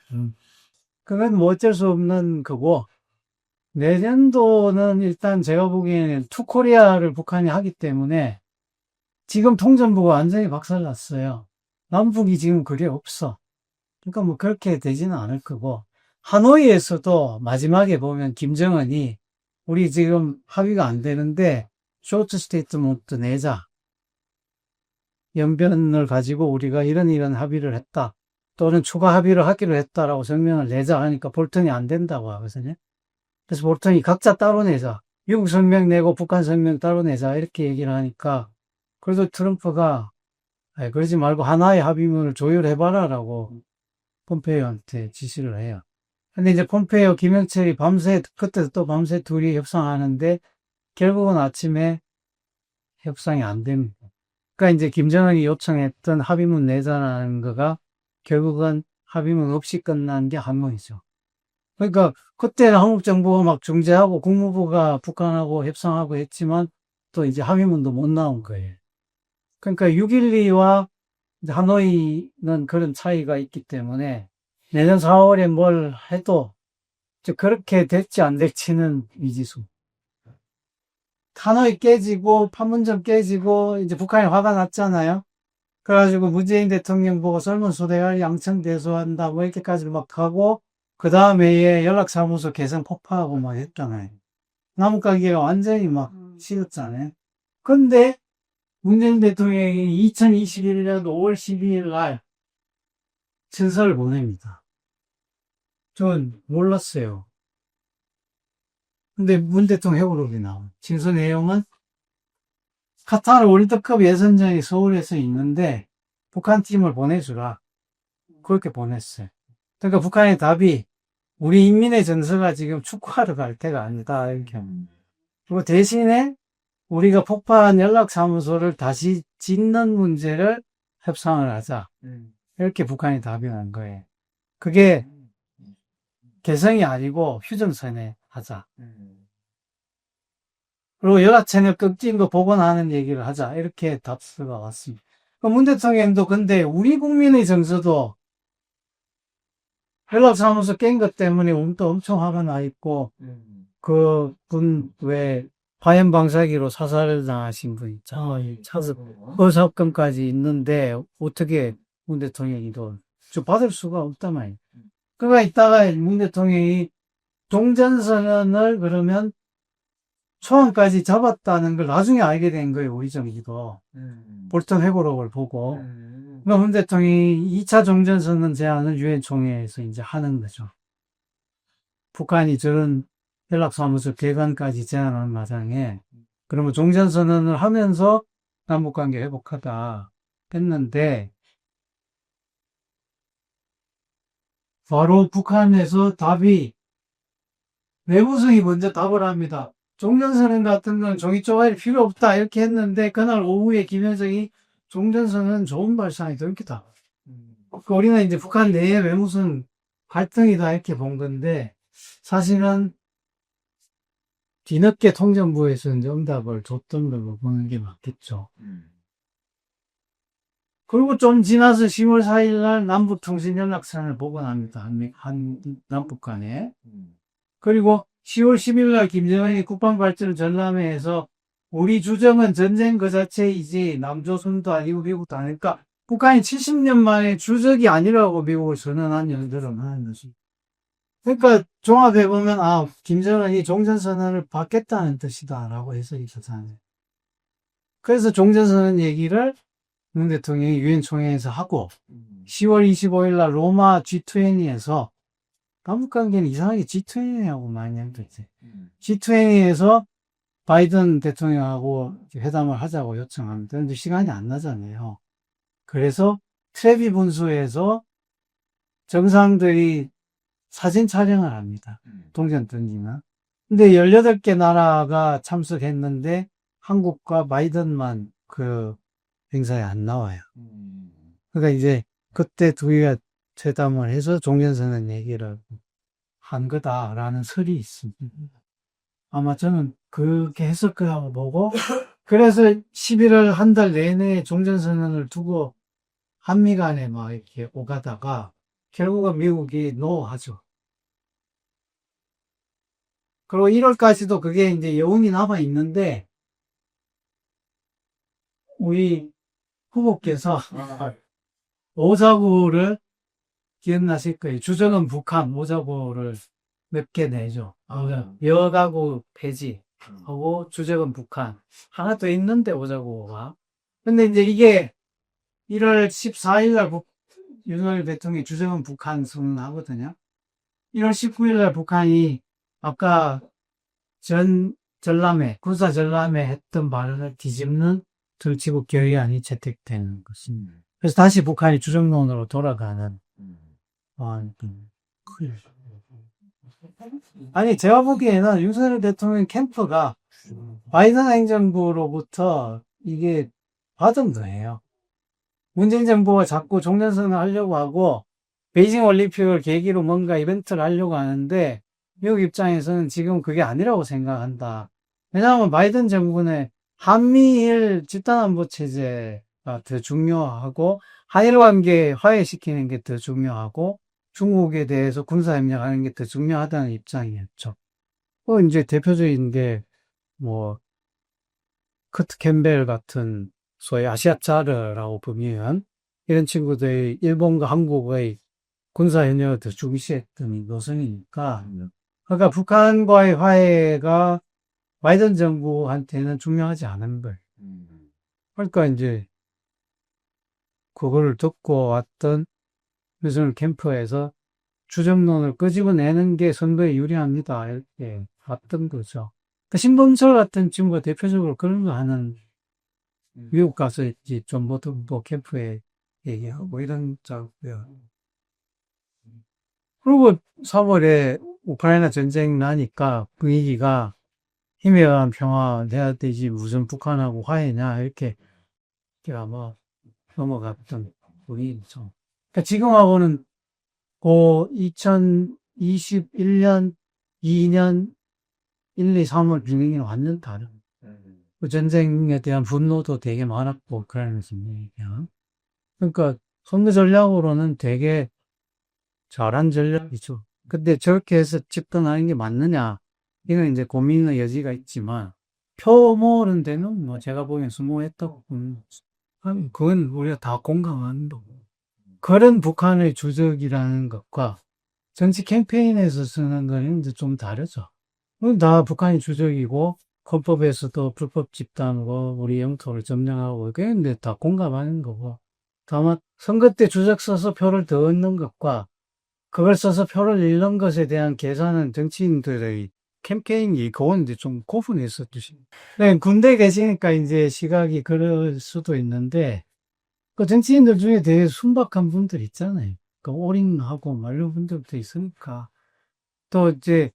그건 뭐 어쩔 수 없는 거고, 내년도는 일단 제가 보기에는 투코리아를 북한이 하기 때문에 지금 통전부가 완전히 박살났어요. 남북이 지금 그게 없어. 그러니까 뭐 그렇게 되지는 않을 거고, 하노이에서도 마지막에 보면 김정은이 우리 지금 합의가 안 되는데 쇼트 스테이트먼트 내자. 연변을 가지고 우리가 이런 합의를 했다. 또는 추가 합의를 하기로 했다라고声明을 내자 하니까 볼턴이 안 된다고 하거든요. 그래서 볼턴이 각자 따로 내자. 미국 성명 내고 북한 성명 따로 내자. 이렇게 얘기를 하니까 그래도 트럼프가 그러지 말고 하나의 합의문을 조율해봐라라고 폼페이오한테 지시를 해요. 근데 이제 폼페이오, 김영철이 밤새, 그때도 또 밤새 둘이 협상하는데 결국은 아침에 협상이 안 됩니다. 그러니까 이제 김정은이 요청했던 합의문 내자라는 거가 결국은 합의문 없이 끝난 게 한문이죠. 그러니까 그때는 한국 정부가 막 중재하고 국무부가 북한하고 협상하고 했지만 또 이제 합의문도 못 나온 거예요. 그러니까 6.12와 하노이는 그런 차이가 있기 때문에 내년 4월에 뭘 해도 그렇게 될지 안 될지는 미지수. 하노이 깨지고 판문점 깨지고 이제 북한이 화가 났잖아요. 그래가지고 문재인 대통령 보고 설문소대할 양청대소한다 뭐 이렇게까지 막 하고 그 다음에 연락사무소 개성 폭파하고 막 했잖아요. 남북관계가 완전히 막 식었잖아요. 근데 문재인 대통령이 2021년 5월 12일 날 친서를 보냅니다. 전 몰랐어요. 근데 문 대통령 회고록이 나와요. 친서 내용은 카타르 월드컵 예선전이 서울에서 있는데 북한 팀을 보내주라. 그렇게 보냈어요. 그러니까 북한의 답이 우리 인민의 전서가 지금 축구하러 갈 때가 아니다. 이렇게. 그리고 대신에 우리가 폭파한 연락사무소를 다시 짓는 문제를 협상을 하자. 이렇게 북한이 답이 난 거예요. 그게 개성이 아니고 휴전선에 하자. 그리고 연락처는 꺾인 거 복원하는 얘기를 하자. 이렇게 답서가 왔습니다. 문 대통령도 근데 우리 국민의 정서도 연락사무소 깬 것 때문에 또 엄청 화가 나 있고, 그 분 왜 화염방사기로 사살을 당하신 분 있잖아요. 차서 그 사건까지 있는데 어떻게 문 대통령이 저 받을 수가 없단 말이에요. 그러니까 이따가 문 대통령이 종전선언을 그러면 초안까지 잡았다는 걸 나중에 알게 된 거예요. 우리 정기도. 볼턴 회고록을 보고. 그러니까 문 대통령이 2차 종전선언 제안을 유엔 총회에서 이제 하는 거죠. 북한이 저런 연락사무소 개관까지 제안하는 마당에 그러면 종전선언을 하면서 남북관계 회복하다 했는데 바로 북한에서 답이 외무성이 먼저 답을 합니다. 종전선언 같은 건 종이 쪼가리 필요 없다 이렇게 했는데 그날 오후에 김여정이 종전선언은 좋은 발상이다 이렇게 답. 우리는 이제 북한 내에 외무성 갈등이다 이렇게 본 건데 사실은 뒤늦게 통전부에서 이제 응답을 줬던 걸로 보는 게 맞겠죠. 그리고 좀 지나서 10월 4일 날 남북통신연락선을 복원합니다. 남북 간에. 그리고 10월 10일 날 김정은이 국방발전 전람회에서 우리 주정은 전쟁 그 자체이지 남조선도 아니고 미국도 아니니까 북한이 70년 만에 주적이 아니라고 미국을 선언한 연설을 하는 것이. 그러니까 종합해보면 김정은이 종전선언을 받겠다는 뜻이다라고 해석이 되잖아요. 그래서 종전선언 얘기를 문 대통령이 유엔 총회에서 하고 10월 25일 날 로마 G20에서 남북관계는 이상하게 G20하고 많이 연결돼. G20에서 바이든 대통령하고 회담을 하자고 요청합니다. 그런데 시간이 안 나잖아요. 그래서 트레비 분수에서 정상들이 사진 촬영을 합니다. 동전 던지면. 근데 18개 나라가 참석했는데 한국과 바이든만 그 행사에 안 나와요. 그러니까 이제 그때 둘이가 회담을 해서 종전선언 얘기를 한 거다라는 설이 있습니다. 아마 저는 그렇게 했을 거라고 보고, 그래서 11월 한 달 내내 종전선언을 두고 한미 간에 막 이렇게 오가다가 결국은 미국이 노하죠. 그리고 1월까지도 그게 이제 여운이 남아 있는데, 우리 후보께서 오자구를 기억나실 거예요. 주적은 북한 오자구를 몇 개 내죠. 여가구 폐지하고 주적은 북한. 하나 더 있는데 오자구가. 근데 이제 이게 1월 14일 날 윤석열 대통령이 주적은 북한 선언하거든요. 1월 19일 날 북한이 아까 군사 전람회 했던 발언을 뒤집는 정치국 결의안이 채택되는 것입니다. 그래서 다시 북한이 주적론으로 돌아가는, 아니, 제가 보기에는 윤석열 대통령 캠프가 바이든 행정부로부터 이게 받은 거예요. 문재인 정부가 자꾸 종전선언을 하려고 하고, 베이징 올림픽을 계기로 뭔가 이벤트를 하려고 하는데, 미국 입장에서는 지금 그게 아니라고 생각한다. 왜냐하면 바이든 정부는 한미일 집단안보 체제가 더 중요하고, 한일 관계 화해시키는 게 더 중요하고, 중국에 대해서 군사협력하는 게 더 중요하다는 입장이었죠. 이제 대표적인 게, 커트 캠벨 같은 소위 아시아 짜르라고 보면, 이런 친구들이 일본과 한국의 군사협력을 더 중시했던 노선이니까, 그러니까 북한과의 화해가 바이든 정부한테는 중요하지 않은 거예요. 그러니까 이제 그거를 듣고 왔던 윤석열 캠프에서 주점론을 끄집어내는 게 선거에 유리합니다. 이렇게 봤던 거죠. 그러니까 신범철 같은 친구가 대표적으로 그런 거 하는, 미국 가서 이제 존버등보 캠프에 얘기하고 이런 작업이요. 그리고 3월에 우크라이나 전쟁 나니까 분위기가 힘에 의한 평화 돼야 되지 무슨 북한하고 화해냐 이렇게 아마 넘어갔던 분위기죠. 그러니까 지금하고는 그 2021년, 2년, 1, 2, 3월 분위기는 완전 다른. 그 전쟁에 대한 분노도 되게 많았고 우크라이나 전쟁이야. 그러니까 선거 전략으로는 되게 잘한 전략이죠. 근데 저렇게 해서 집권하는 게 맞느냐? 이건 이제 고민의 여지가 있지만, 표 모으는 데는 제가 보기엔 성공했다고 보는 거죠. 그건 우리가 다 공감하는 거고. 그런 북한의 주적이라는 것과 정치 캠페인에서 쓰는 거는 이제 좀 다르죠. 그건 다 북한이 주적이고, 헌법에서도 불법 집단으로 우리 영토를 점령하고, 그게 이제 다 공감하는 거고. 다만, 선거 때 주적 써서 표를 더 얻는 것과, 그걸 써서 표를 잃는 것에 대한 계산은 정치인들의 캠페인이 그건 이제 좀 고분했었듯이. 네, 군대 계시니까 이제 시각이 그럴 수도 있는데, 그 정치인들 중에 되게 순박한 분들 있잖아요. 그 올인하고 막 이런 분들도 있으니까. 또 이제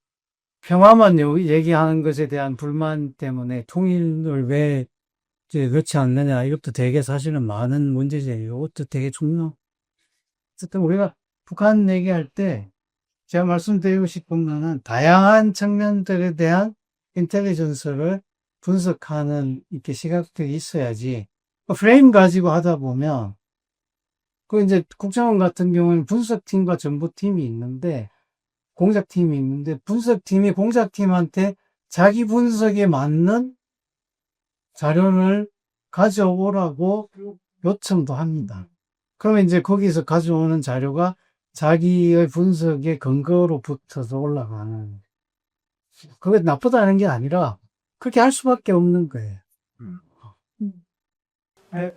평화만 얘기하는 것에 대한 불만 때문에 통일을 왜 이제 그렇지 않느냐. 이것도 되게 사실은 많은 문제제예요. 이것도 되게 중요. 어쨌든 우리가 북한 얘기할 때 제가 말씀드리고 싶은 거는 다양한 측면들에 대한 인텔리전스를 분석하는 이렇게 시각들이 있어야지. 프레임 가지고 하다 보면 그 이제 국정원 같은 경우는 분석팀과 정보팀이 있는데 공작팀이 있는데 분석팀이 공작팀한테 자기 분석에 맞는 자료를 가져오라고 요청도 합니다. 그러면 이제 거기서 가져오는 자료가 자기의 분석의 근거로 붙어서 올라가는. 그게 나쁘다는 게 아니라 그렇게 할 수밖에 없는 거예요. 네,